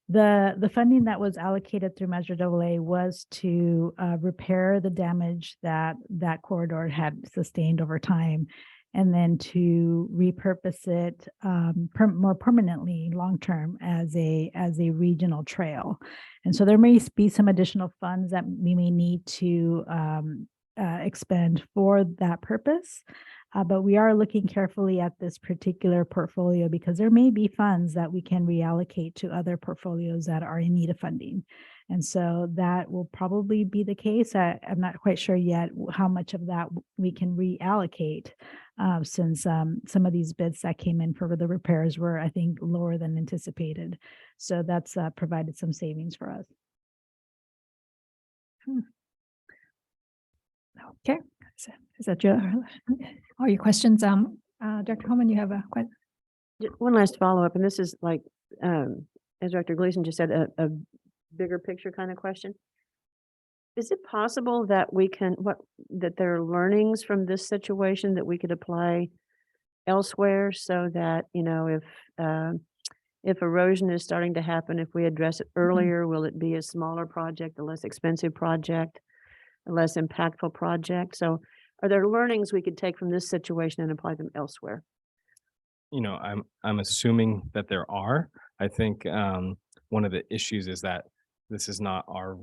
the funding that was allocated through Measure AA was to repair the damage that corridor had sustained over time, and then to repurpose it more permanently long-term as a regional trail. And so there may be some additional funds that we may need to expend for that purpose. But we are looking carefully at this particular portfolio because there may be funds that we can reallocate to other portfolios that are in need of funding. And so that will probably be the case. I'm not quite sure yet how much of that we can reallocate since some of these bids that came in for the repairs were, I think, lower than anticipated. So that's provided some savings for us. Okay. Is that all your questions? Dr. Holman, you have a question? One last follow-up, and this is like, as Dr. Gleason just said, a bigger picture kind of question. Is it possible that that there are learnings from this situation that we could apply elsewhere so that, if erosion is starting to happen, if we address it earlier, will it be a smaller project, a less expensive project, a less impactful project? So are there learnings we could take from this situation and apply them elsewhere? I'm assuming that there are. I think one of the issues is that this is not our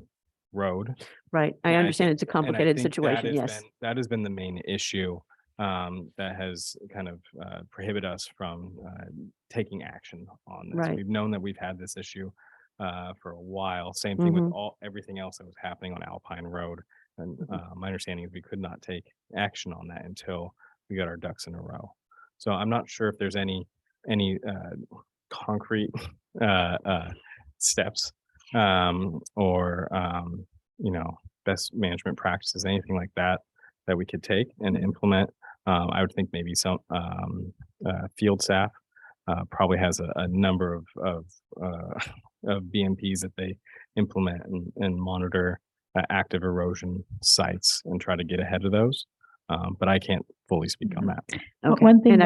road. Right. I understand it's a complicated situation. Yes. That has been the main issue that has kind of prohibited us from taking action on this. Right. We've known that we've had this issue for a while. Same thing with everything else that was happening on Alpine Road. And my understanding is we could not take action on that until we got our ducks in a row. So I'm not sure if there's any concrete steps or best management practices, anything like that we could take and implement. I would think maybe some field staff probably has a number of BMPs that they implement and monitor active erosion sites and try to get ahead of those. But I can't fully speak on that. Okay. One thing And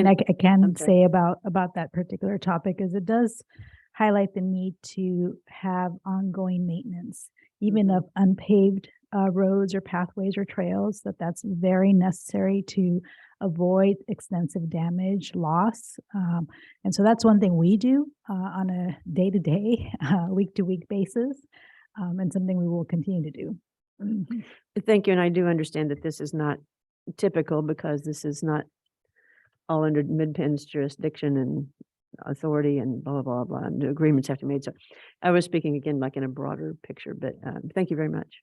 I can okay. say about that particular topic is it does highlight the need to have ongoing maintenance, even of unpaved roads or pathways or trails, that's very necessary to avoid extensive damage, loss. And so that's one thing we do on a day-to-day, week-to-week basis, and something we will continue to do. Thank you. And I do understand that this is not typical because this is not all under MidPenn's jurisdiction, and authority and blah, blah, blah, blah, and the agreements have to be made. So I was speaking again, like in a broader picture, but thank you very much.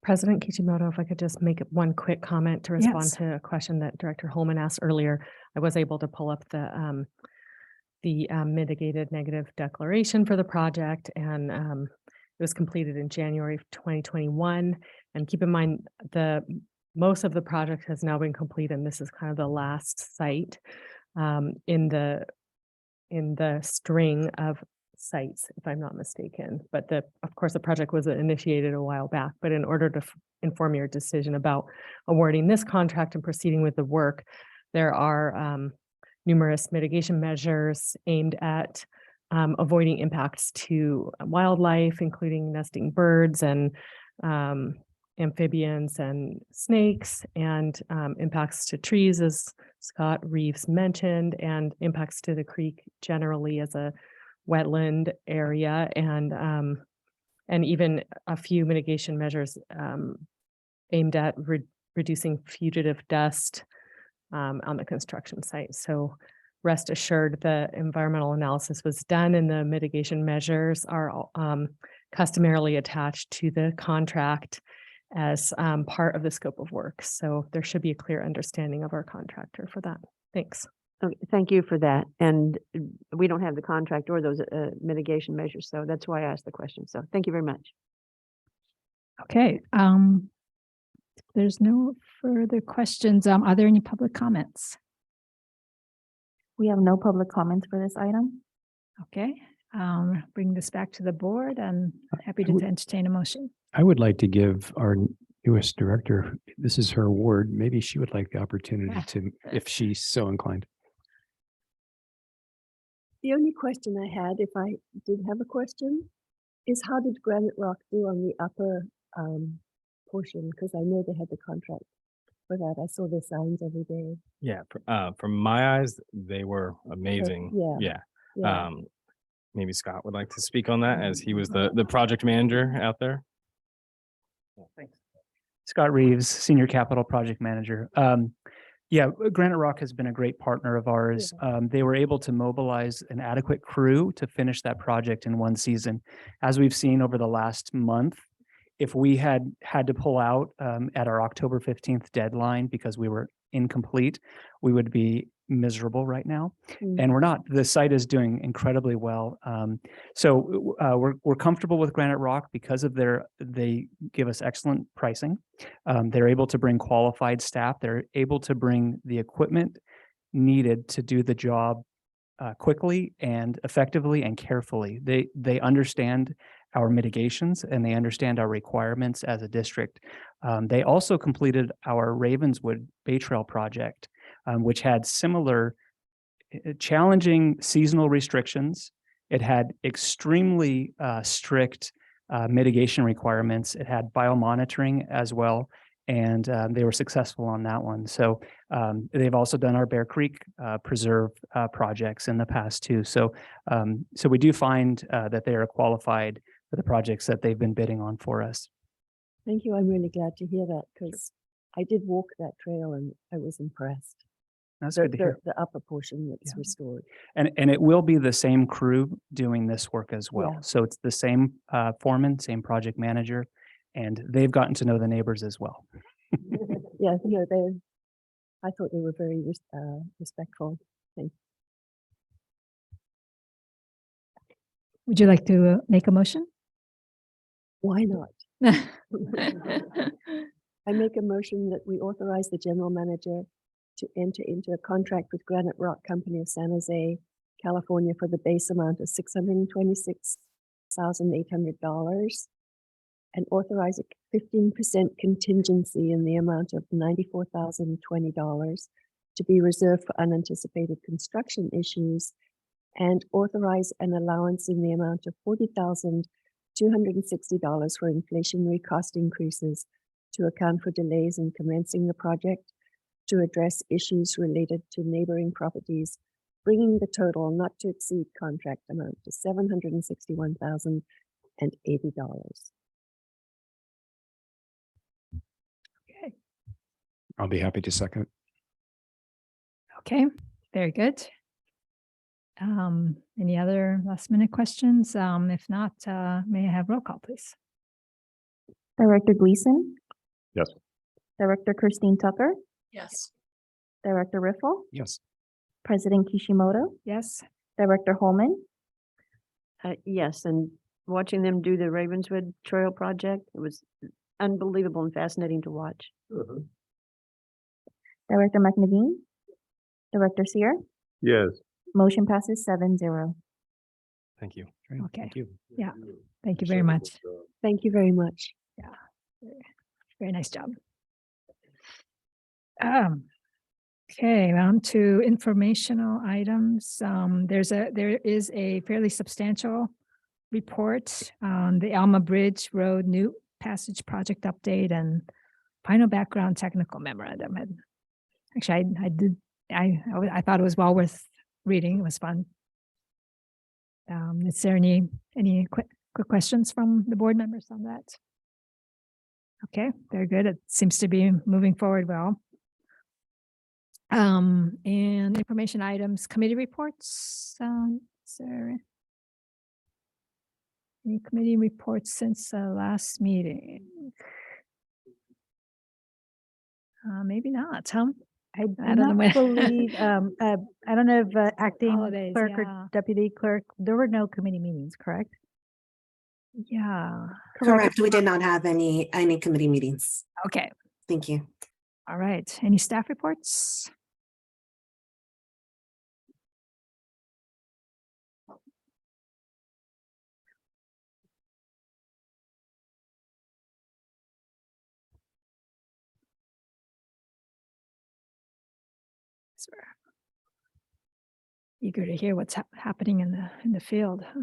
President Kishimoto, if I could just make one quick comment to respond Yes. to a question that Director Holman asked earlier. I was able to pull up the mitigated negative declaration for the project, and it was completed in January of 2021. And keep in mind, most of the project has now been complete, and this is kind of the last site in the string of sites, if I'm not mistaken. But of course, the project was initiated a while back, but in order to inform your decision about awarding this contract and proceeding with the work, there are numerous mitigation measures aimed at avoiding impacts to wildlife, including nesting birds and amphibians and snakes, and impacts to trees, as Scott Reeves mentioned, and impacts to the creek generally as a wetland area, and even a few mitigation measures aimed at reducing fugitive dust on the construction site. So rest assured, the environmental analysis was done, and the mitigation measures are customarily attached to the contract as part of the scope of work. So there should be a clear understanding of our contractor for that. Thanks. Okay, thank you for that. And we don't have the contract or those mitigation measures, so that's why I asked the question. So thank you very much. Okay. There's no further questions. Are there any public comments? We have no public comments for this item. Okay. Bring this back to the board, and happy to entertain a motion. I would like to give our newest director, this is her award, maybe she would like the opportunity to, if she's so inclined. The only question I had, if I did have a question, is how did Granite Rock do on the upper portion? Because I know they had the contract for that. I saw the signs every day. Yeah, from my eyes, they were amazing. yeah, Yeah. yeah. Maybe Scott would like to speak on that, as he was the project manager out there. Thanks. Scott Reeves, Senior Capital Project Manager. Yeah, Granite Rock has been a great partner of ours. They were able to mobilize an adequate crew to finish that project in one season. As we've seen over the last month, if we had to pull out at our October 15th deadline because we were incomplete, we would be miserable right now. And we're not. The site is doing incredibly well. So we're comfortable with Granite Rock because of they give us excellent pricing. They're able to bring qualified staff. They're able to bring the equipment needed to do the job quickly and effectively and carefully. They understand our mitigations, and they understand our requirements as a district. They also completed our Ravenswood Bay Trail project, which had similar challenging seasonal restrictions. It had extremely strict mitigation requirements. It had biomonitoring as well, and they were successful on that one. So they've also done our Bear Creek Preserve projects in the past too. So we do find that they are qualified for the projects that they've been bidding on for us. Thank you. I'm really glad to hear that, because I did walk that trail and I was impressed. That's good to hear. The upper portion that's restored. And it will be the same crew doing this work as well. Yeah. So it's the same foreman, same project manager, and they've gotten to know the neighbors as well. Yeah, no, I thought they were very respectful. Thank you. Would you like to make a motion? Why not? I make a motion that we authorize the general manager to enter into a contract with Granite Rock Company of San Jose, California for the base amount of $626,800 and authorize a 15% contingency in the amount of $94,020 to be reserved for unanticipated construction issues, and authorize an allowance in the amount of $40,260 for inflationary cost increases to account for delays in commencing the project, to address issues related to neighboring properties, bringing the total not to exceed contract amount to $761,080. Okay. I'll be happy to second. Okay, very good. Any other last minute questions? If not, may I have roll call, please? Director Gleason, Yes. Director Christine Tucker, Yes. Director Riffle, Yes. President Kishimoto, Yes. Director Holman, Yes, and watching them do the Ravenswood Trail project, it was unbelievable and fascinating to watch. Director McNaveen, Director Seer, Yes. motion passes 7-0. Thank you. Great, Okay. Thank you. Yeah. Thank you very much. Thank you very much. Yeah. Very nice job. Okay, on to informational items. There is a fairly substantial report on the Alma Bridge Road New Passage Project update and final background technical memorandum. And actually, I thought it was well worth reading. It was fun. Is there any quick questions from the board members on that? Okay, very good. It seems to be moving forward well. And information items, committee reports. Is there any committee reports since the last meeting? Maybe not, huh? I do don't know not when- believe, I don't know if acting Holidays, clerk yeah. or deputy clerk, there were no committee meetings, correct? Yeah. Correct. We did not have any committee meetings. Okay. Thank you. All right. Any staff reports? Eager to hear what's happening in the field. Huh?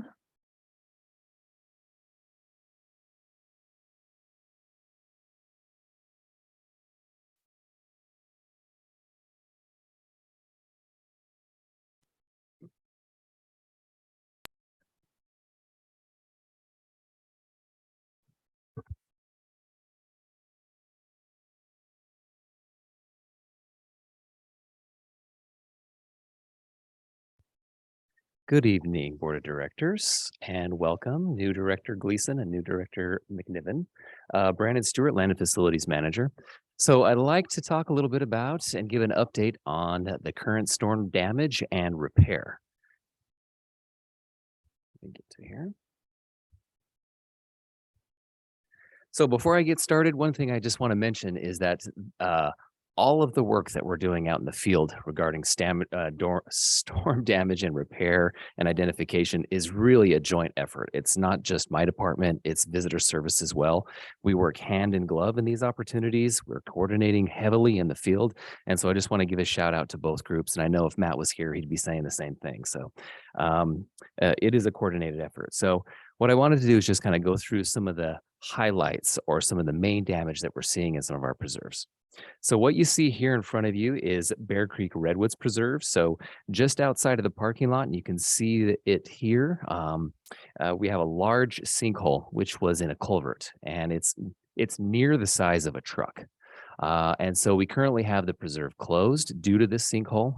Good evening, Board of Directors, and welcome, new Director Gleason and new Director McNiven. Brandon Stewart, Land and Facilities Manager. So I'd like to talk a little bit about and give an update on the current storm damage and repair. Let me get to here. So before I get started, one thing I just want to mention is that all of the work that we're doing out in the field regarding storm damage and repair and identification is really a joint effort. It's not just my department, it's visitor service as well. We work hand in glove in these opportunities. We're coordinating heavily in the field. And so I just want to give a shout out to both groups. And I know if Matt was here, he'd be saying the same thing. So it is a coordinated effort. So what I wanted to do is just kind of go through some of the highlights or some of the main damage that we're seeing in some of our preserves. So what you see here in front of you is Bear Creek Redwoods Preserve. So just outside of the parking lot, and you can see it here. We have a large sinkhole, which was in a culvert, and it's near the size of a truck. And so we currently have the preserve closed due to this sinkhole.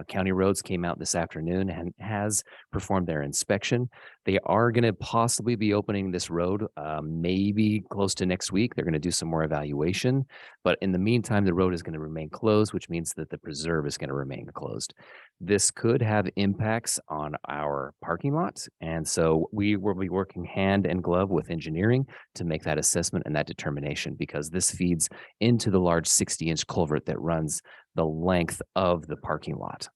County Roads came out this afternoon and has performed their inspection. They are going to possibly be opening this road maybe close to next week. They're going to do some more evaluation. But in the meantime, the road is going to remain closed, which means that the preserve is going to remain closed. This could have impacts on our parking lot. And so we will be working hand in glove with engineering to make that assessment and that determination, because this feeds into the large 60-inch culvert that runs the length of the parking lot.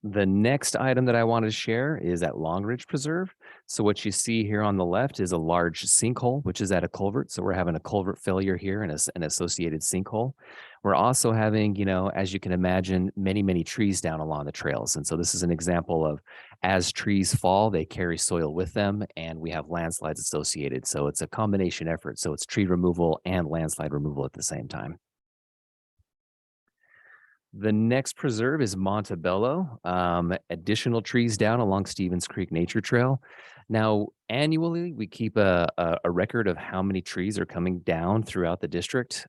The next item that I wanted to share is at Long Ridge Preserve. So what you see here on the left is a large sinkhole, which is at a culvert. So we're having a culvert failure here and an associated sinkhole. We're also having, as you can imagine, many, many trees down along the trails. And so this is an example of as trees fall, they carry soil with them, and we have landslides associated. So it's a combination effort. So it's tree removal and landslide removal at the same time. The next preserve is Montebello, additional trees down along Stevens Creek Nature Trail. Now, annually, we keep a record of how many trees are coming down throughout the district.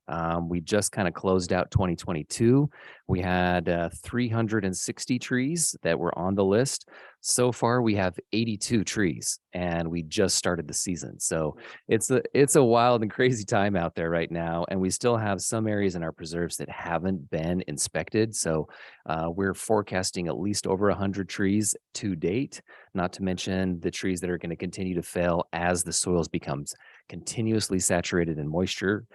We just kind of closed out 2022. We had 360 trees that were on the list. So far, we have 82 trees, and we just started the season. So it's a wild and crazy time out there right now, and we still have some areas in our preserves that haven't been inspected. So we're forecasting at least over 100 trees to date, not to mention the trees that are going to continue to fail as the soils becomes continuously saturated in moisture,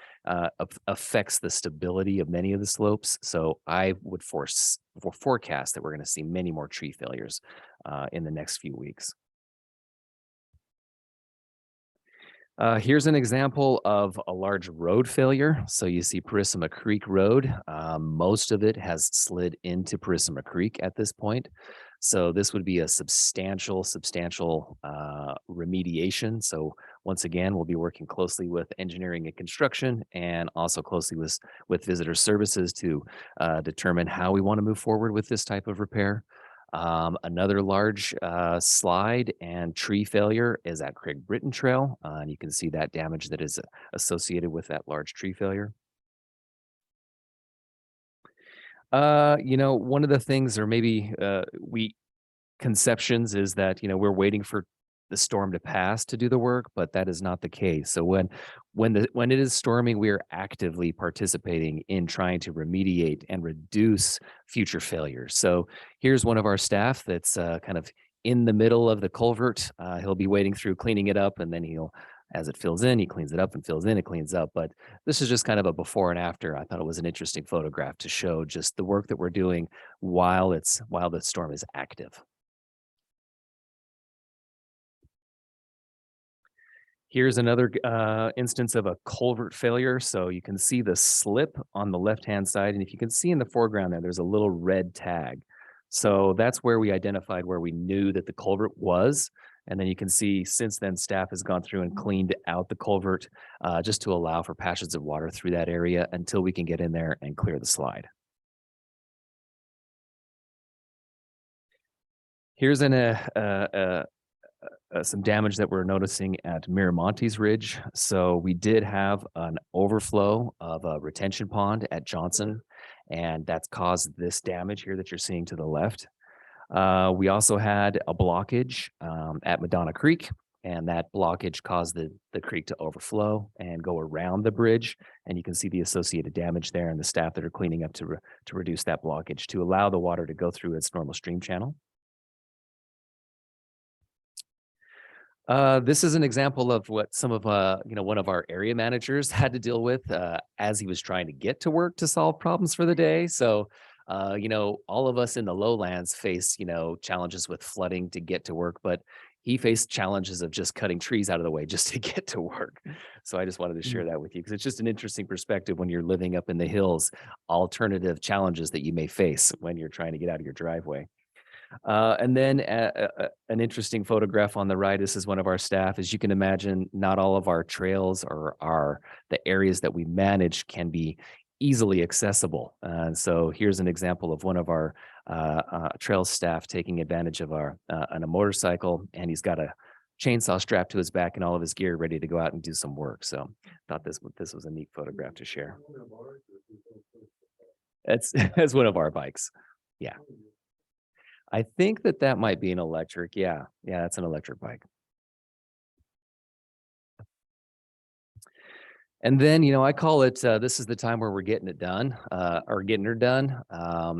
affects the stability of many of the slopes. So I would forecast that we're going to see many more tree failures in the next few weeks. Here's an example of a large road failure. So you see Parissima Creek Road. Most of it has slid into Parissima Creek at this point. So this would be a substantial remediation. So once again, we'll be working closely with engineering and construction, and also closely with visitor services to determine how we want to move forward with this type of repair. Another large slide and tree failure is at Craig Britton Trail. And you can see that damage that is associated with that large tree failure. One of the things, or maybe conceptions, is that, we're waiting for the storm to pass to do the work, but that is not the case. So when it is storming, we are actively participating in trying to remediate and reduce future failures. So here's one of our staff that's kind of in the middle of the culvert. He'll be wading through, cleaning it up, and then as it fills in, he cleans it up, and fills in, it cleans up. But this is just kind of a before and after. I thought it was an interesting photograph to show just the work that we're doing while the storm is active. Here's another instance of a culvert failure. So you can see the slip on the left-hand side. And if you can see in the foreground there's a little red tag. So that's where we identified where we knew that the culvert was. And then you can see since then, staff has gone through and cleaned out the culvert just to allow for passages of water through that area until we can get in there and clear the slide. Here's some damage that we're noticing at Miramontes Ridge. So we did have an overflow of a retention pond at Johnson, and that's caused this damage here that you're seeing to the left. We also had a blockage at Madonna Creek, and that blockage caused the creek to overflow and go around the bridge. And you can see the associated damage there, and the staff that are cleaning up to reduce that blockage to allow the water to go through its normal stream channel. This is an example of what some of one of our area managers had to deal with as he was trying to get to work to solve problems for the day. So, all of us in the lowlands face, challenges with flooding to get to work, but he faced challenges of just cutting trees out of the way just to get to work. So I just wanted to share that with you because it's just an interesting perspective when you're living up in the hills, alternative challenges that you may face when you're trying to get out of your driveway. And then an interesting photograph on the right. This is one of our staff. As you can imagine, not all of our trails or the areas that we manage can be easily accessible. So here's an example of one of our trail staff taking advantage of on a motorcycle, and he's got a chainsaw strapped to his back and all of his gear ready to go out and do some work. So thought this was a neat photograph to share. It's one of our bikes. Yeah. I think that might be an electric. Yeah, that's an electric bike. And then, I call it, this is the time where we're getting it done, or getting her done.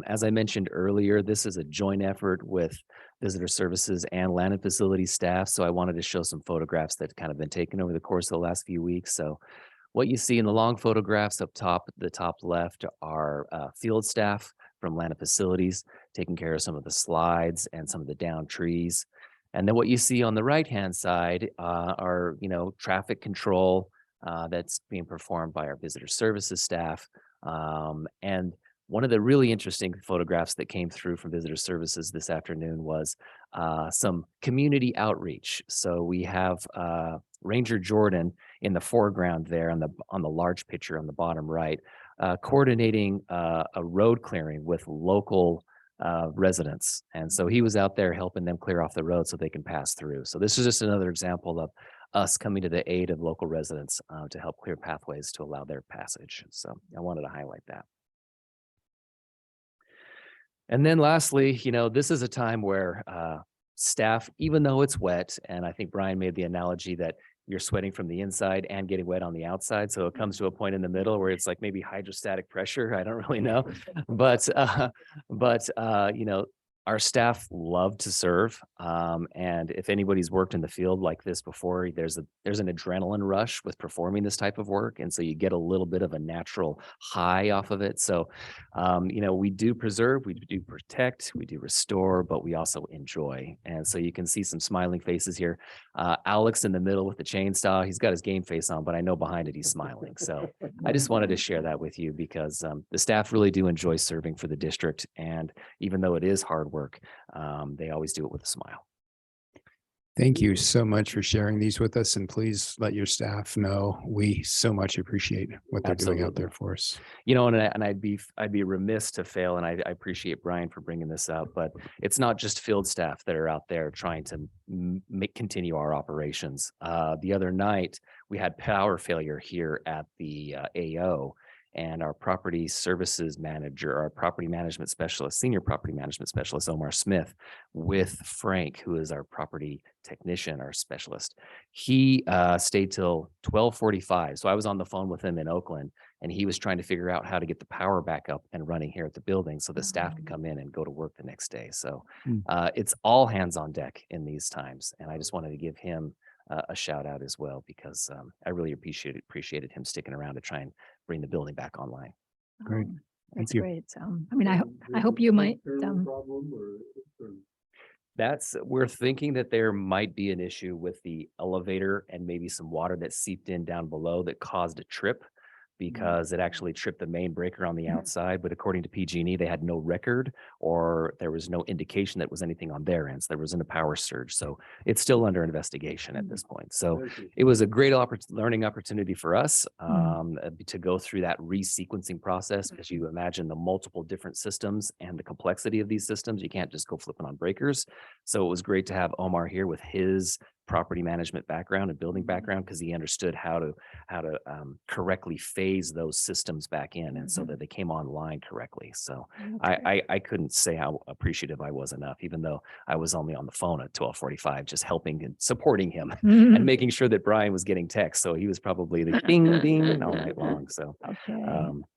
As I mentioned earlier, this is a joint effort with visitor services and land and facilities staff. So I wanted to show some photographs that kind of been taken over the course of the last few weeks. So what you see in the long photographs up top, the top left, are field staff from land and facilities, taking care of some of the slides and some of the downed trees. And then what you see on the right-hand side are, traffic control that's being performed by our visitor services staff. And one of the really interesting photographs that came through from visitor services this afternoon was some community outreach. So we have Ranger Jordan in the foreground there on the large picture on the bottom right, coordinating a road clearing with local residents. And so he was out there helping them clear off the road so they can pass through. So this is just another example of us coming to the aid of local residents to help clear pathways to allow their passage. So I wanted to highlight that. And then lastly, this is a time where staff, even though it's wet, and I think Brian made the analogy that you're sweating from the inside and getting wet on the outside. So it comes to a point in the middle where it's like maybe hydrostatic pressure. I don't really know, but our staff love to serve. And if anybody's worked in the field like this before, there's an adrenaline rush with performing this type of work. And so you get a little bit of a natural high off of it. So, we do preserve, we do protect, we do restore, but we also enjoy. And so you can see some smiling faces here. Alex in the middle with the chainsaw, he's got his game face on, but I know behind it, he's smiling. So I just wanted to share that with you because the staff really do enjoy serving for the district. And even though it is hard work, they always do it with a smile. Thank you so much for sharing these with us, and please let your staff know we so much appreciate what they're doing out there for us. And I'd be remiss to fail, and I appreciate Brian for bringing this up, but it's not just field staff that are out there trying to continue our operations. The other night we had power failure here at the AO. And our property services manager, our property management specialist, senior property management specialist, Omar Smith, with Frank, who is our property technician, our specialist, he stayed till 12:45. So I was on the phone with him in Oakland, and he was trying to figure out how to get the power back up and running here at the building so the staff could come in and go to work the next day. So it's all hands on deck in these times. And I just wanted to give him a shout out as well, because I really appreciated him sticking around to try and bring the building back online. Great. That's Thank you. great. I hope you might. We're thinking that there might be an issue with the elevator and maybe some water that seeped in down below that caused a trip, because it actually tripped the main breaker on the outside. But according to PG&E, they had no record, or there was no indication that was anything on their ends. There wasn't a power surge. So it's still under investigation at this point. So it was a great learning opportunity for us to go through that resequencing process, because you imagine the multiple different systems and the complexity of these systems. You can't just go flipping on breakers. So it was great to have Omar here with his property management background and building background, because he understood how to correctly phase those systems back in, and so that they came online correctly. So I couldn't say how appreciative I was enough, even though I was only on the phone at 12:45, just helping and supporting him and making sure that Brian was getting texts. So he was probably the ding ding all night long. So,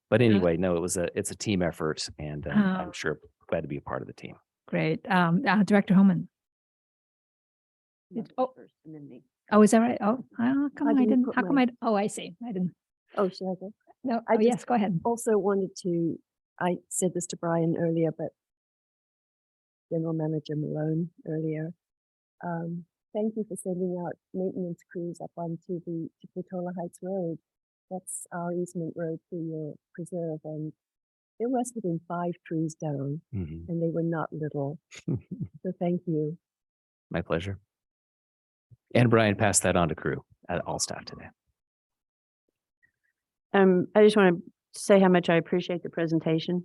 but anyway, no, it's a team effort, and I'm sure glad to be a part of the team. Great. Director Homan. Is that right? Oh, how come I didn't? How come I? Oh, I see. I didn't. Oh, should I go? No. I Yes, go ahead. Also wanted to, I said this to Brian earlier, but General Manager Malone earlier. Thank you for sending out maintenance crews up onto the Portola Heights Road. That's our easement road through your preserve, and there must have been 5 trees down, and they were not little. So thank you. My pleasure. And Brian passed that on to crew at all staff today. I just want to say how much I appreciate the presentation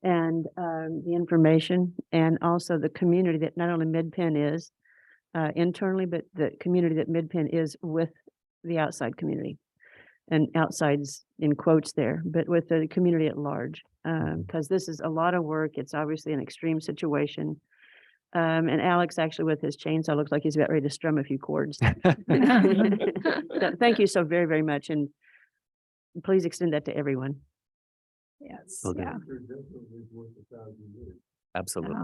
and the information, and also the community that not only Mid-Penn is internally, but the community that Mid-Penn is with the outside community. And outside's in quotes there, but with the community at large, because this is a lot of work. It's obviously an extreme situation. And Alex actually with his chainsaw looks like he's about ready to strum a few chords. So thank you so very, very much. And please extend that to everyone. Yes. Yeah. Absolutely.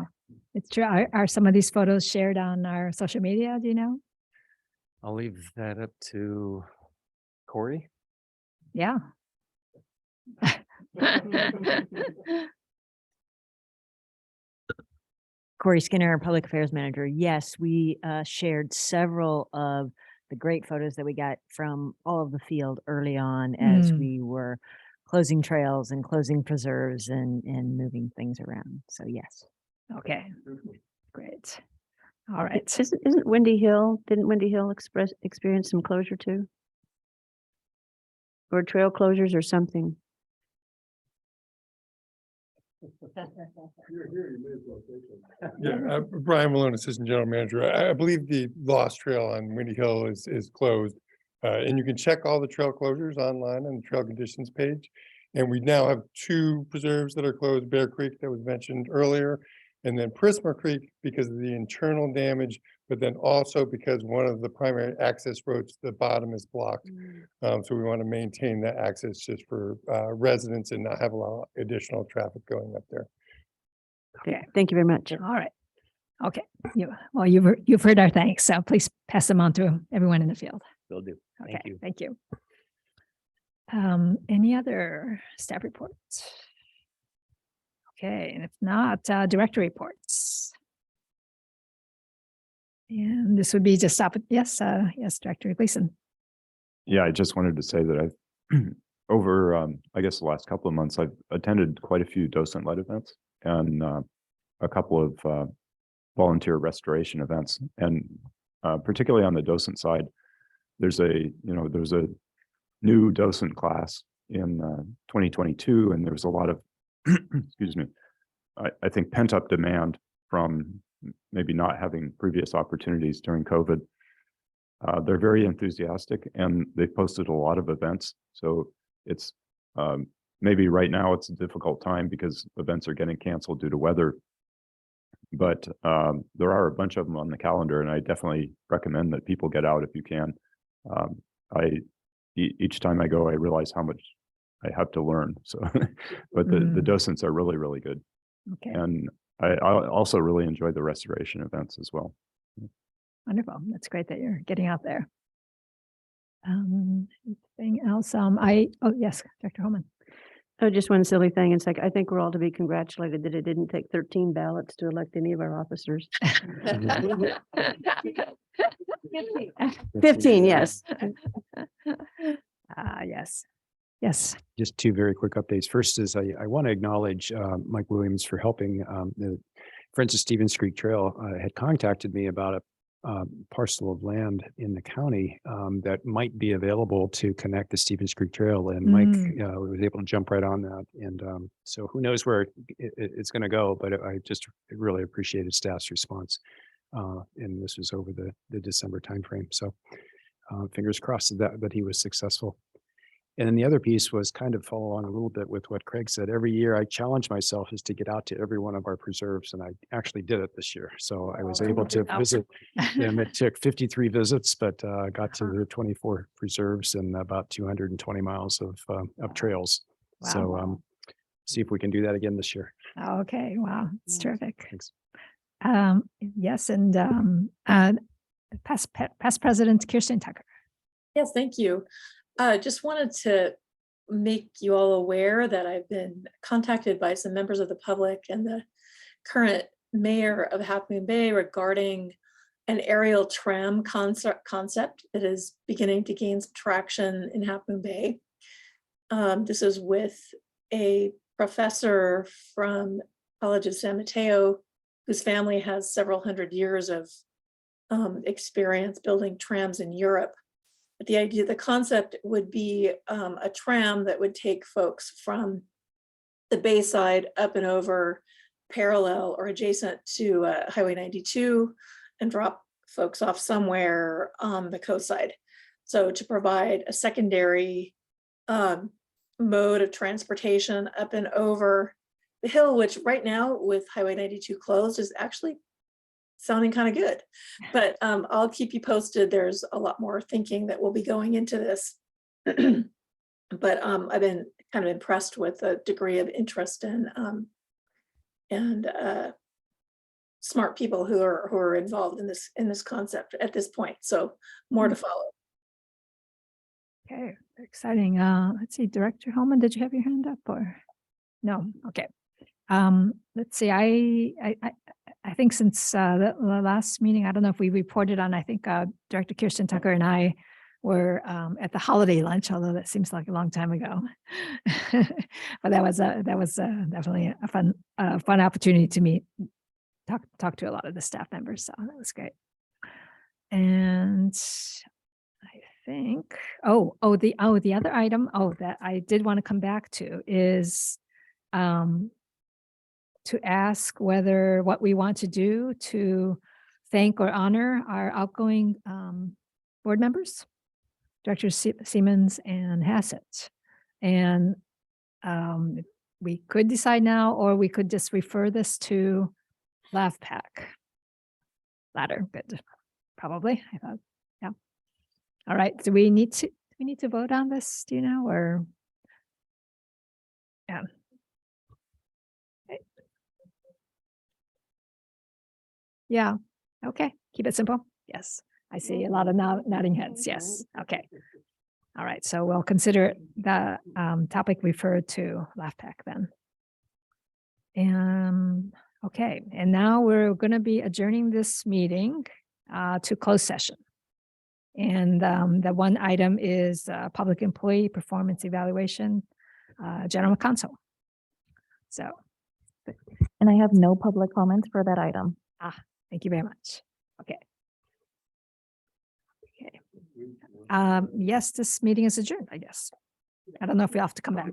It's true. Are some of these photos shared on our social media? Do you know? I'll leave that up to Corey. Yeah. Corey Skinner, our Public Affairs Manager. Yes, we shared several of the great photos that we got from all of the field early on as we were closing trails and closing preserves and moving things around. So yes. Okay, great. All right. Isn't Windy Hill, didn't Windy Hill experience some closure too? Or trail closures or something? Yeah, Brian Malone, Assistant General Manager. I believe the Lost Trail on Windy Hill is closed. And you can check all the trail closures online on the trail conditions page. And we now have 2 preserves that are closed, Bear Creek that was mentioned earlier, and then Prisma Creek because of the internal damage, but then also because one of the primary access roads, the bottom is blocked. So we want to maintain that access just for residents and not have a lot of additional traffic going up there. Okay, thank you very much. All right. Okay. You've heard our thanks. So please pass them on to everyone in the field. Will do. Okay. Thank you. Thank you. Any other staff reports? Okay, and if not, director reports. And this would be just stop it. Yes, yes, Director Gleason. Yeah, I just wanted to say that I've over, I guess the last couple of months, I've attended quite a few docent-led events and a couple of volunteer restoration events. And particularly on the docent side, there's a new docent class in 2022, and there was a lot of, excuse me, I think pent-up demand from maybe not having previous opportunities during COVID. They're very enthusiastic and they've posted a lot of events. So it's maybe right now it's a difficult time because events are getting canceled due to weather. But there are a bunch of them on the calendar, and I definitely recommend that people get out if you can. Each time I go, I realize how much I have to learn. So, but the docents are really, really good. Okay. And I also really enjoy the restoration events as well. Wonderful. That's great that you're getting out there. Anything else? Oh yes, Dr. Holman. Oh, just one silly thing. It's like, I think we're all to be congratulated that it didn't take 13 ballots to elect any of our officers. 15, yes. Yes. Yes. Just 2 very quick updates. First is I want to acknowledge Mike Williams for helping. The Francis Stevens Creek Trail had contacted me about a parcel of land in the county that might be available to connect the Stevens Creek Trail, and Mike was able to jump right on that. And so who knows where it's going to go, but I just really appreciated staff's response. And this was over the December timeframe. So fingers crossed that he was successful. And then the other piece was kind of follow on a little bit with what Craig said. Every year I challenge myself is to get out to every one of our preserves, and I actually did it this year. So I was able to visit them. It took 53 visits, but got to the 24 preserves and about 220 miles of trails. Wow. So see if we can do that again this year. Okay. Wow. It's terrific. Thanks. Yes. And past President Kirsten Tucker. Yes, thank you. Just wanted to make you all aware that I've been contacted by some members of the public and the current mayor of Half Moon Bay regarding an aerial tram concept that is beginning to gain some traction in Half Moon Bay. This is with a professor from College of San Mateo, whose family has several hundred years of experience building trams in Europe. But the idea, the concept would be a tram that would take folks from the Bayside up and over parallel or adjacent to Highway 92 and drop folks off somewhere on the coast side. So to provide a secondary mode of transportation up and over the hill, which right now with Highway 92 closed is actually sounding kind of good, but I'll keep you posted. There's a lot more thinking that will be going into this, but I've been kind of impressed with the degree of interest and smart people who are involved in this concept at this point. So more to follow. Okay, exciting. Let's see, Director Holman, did you have your hand up or no? Okay. Let's see. I think since the last meeting, I don't know if we reported on. I think Director Kirsten Tucker and I were at the holiday lunch, although that seems like a long time ago. But that was definitely a fun opportunity to talk to a lot of the staff members. So that was great. And I think the other item that I did want to come back to is to ask whether what we want to do to thank or honor our outgoing board members, Director Siemens and Hassett. And we could decide now, or we could just refer this to LAVPAC. Latter, good, probably, I thought, yeah. All right, do we need to vote on this, do you know, or? Yeah. Okay. Yeah, okay, keep it simple. Yes, I see a lot of nodding heads. Yes, okay. All right, so we'll consider the topic referred to LAVPAC then. Okay, and now we're going to be adjourning this meeting to closed session. And the one item is public employee performance evaluation, general counsel. So. And I have no public comments for that item. Thank you very much. Okay. Okay. Yes, this meeting is adjourned, I guess. I don't know if we have to come back.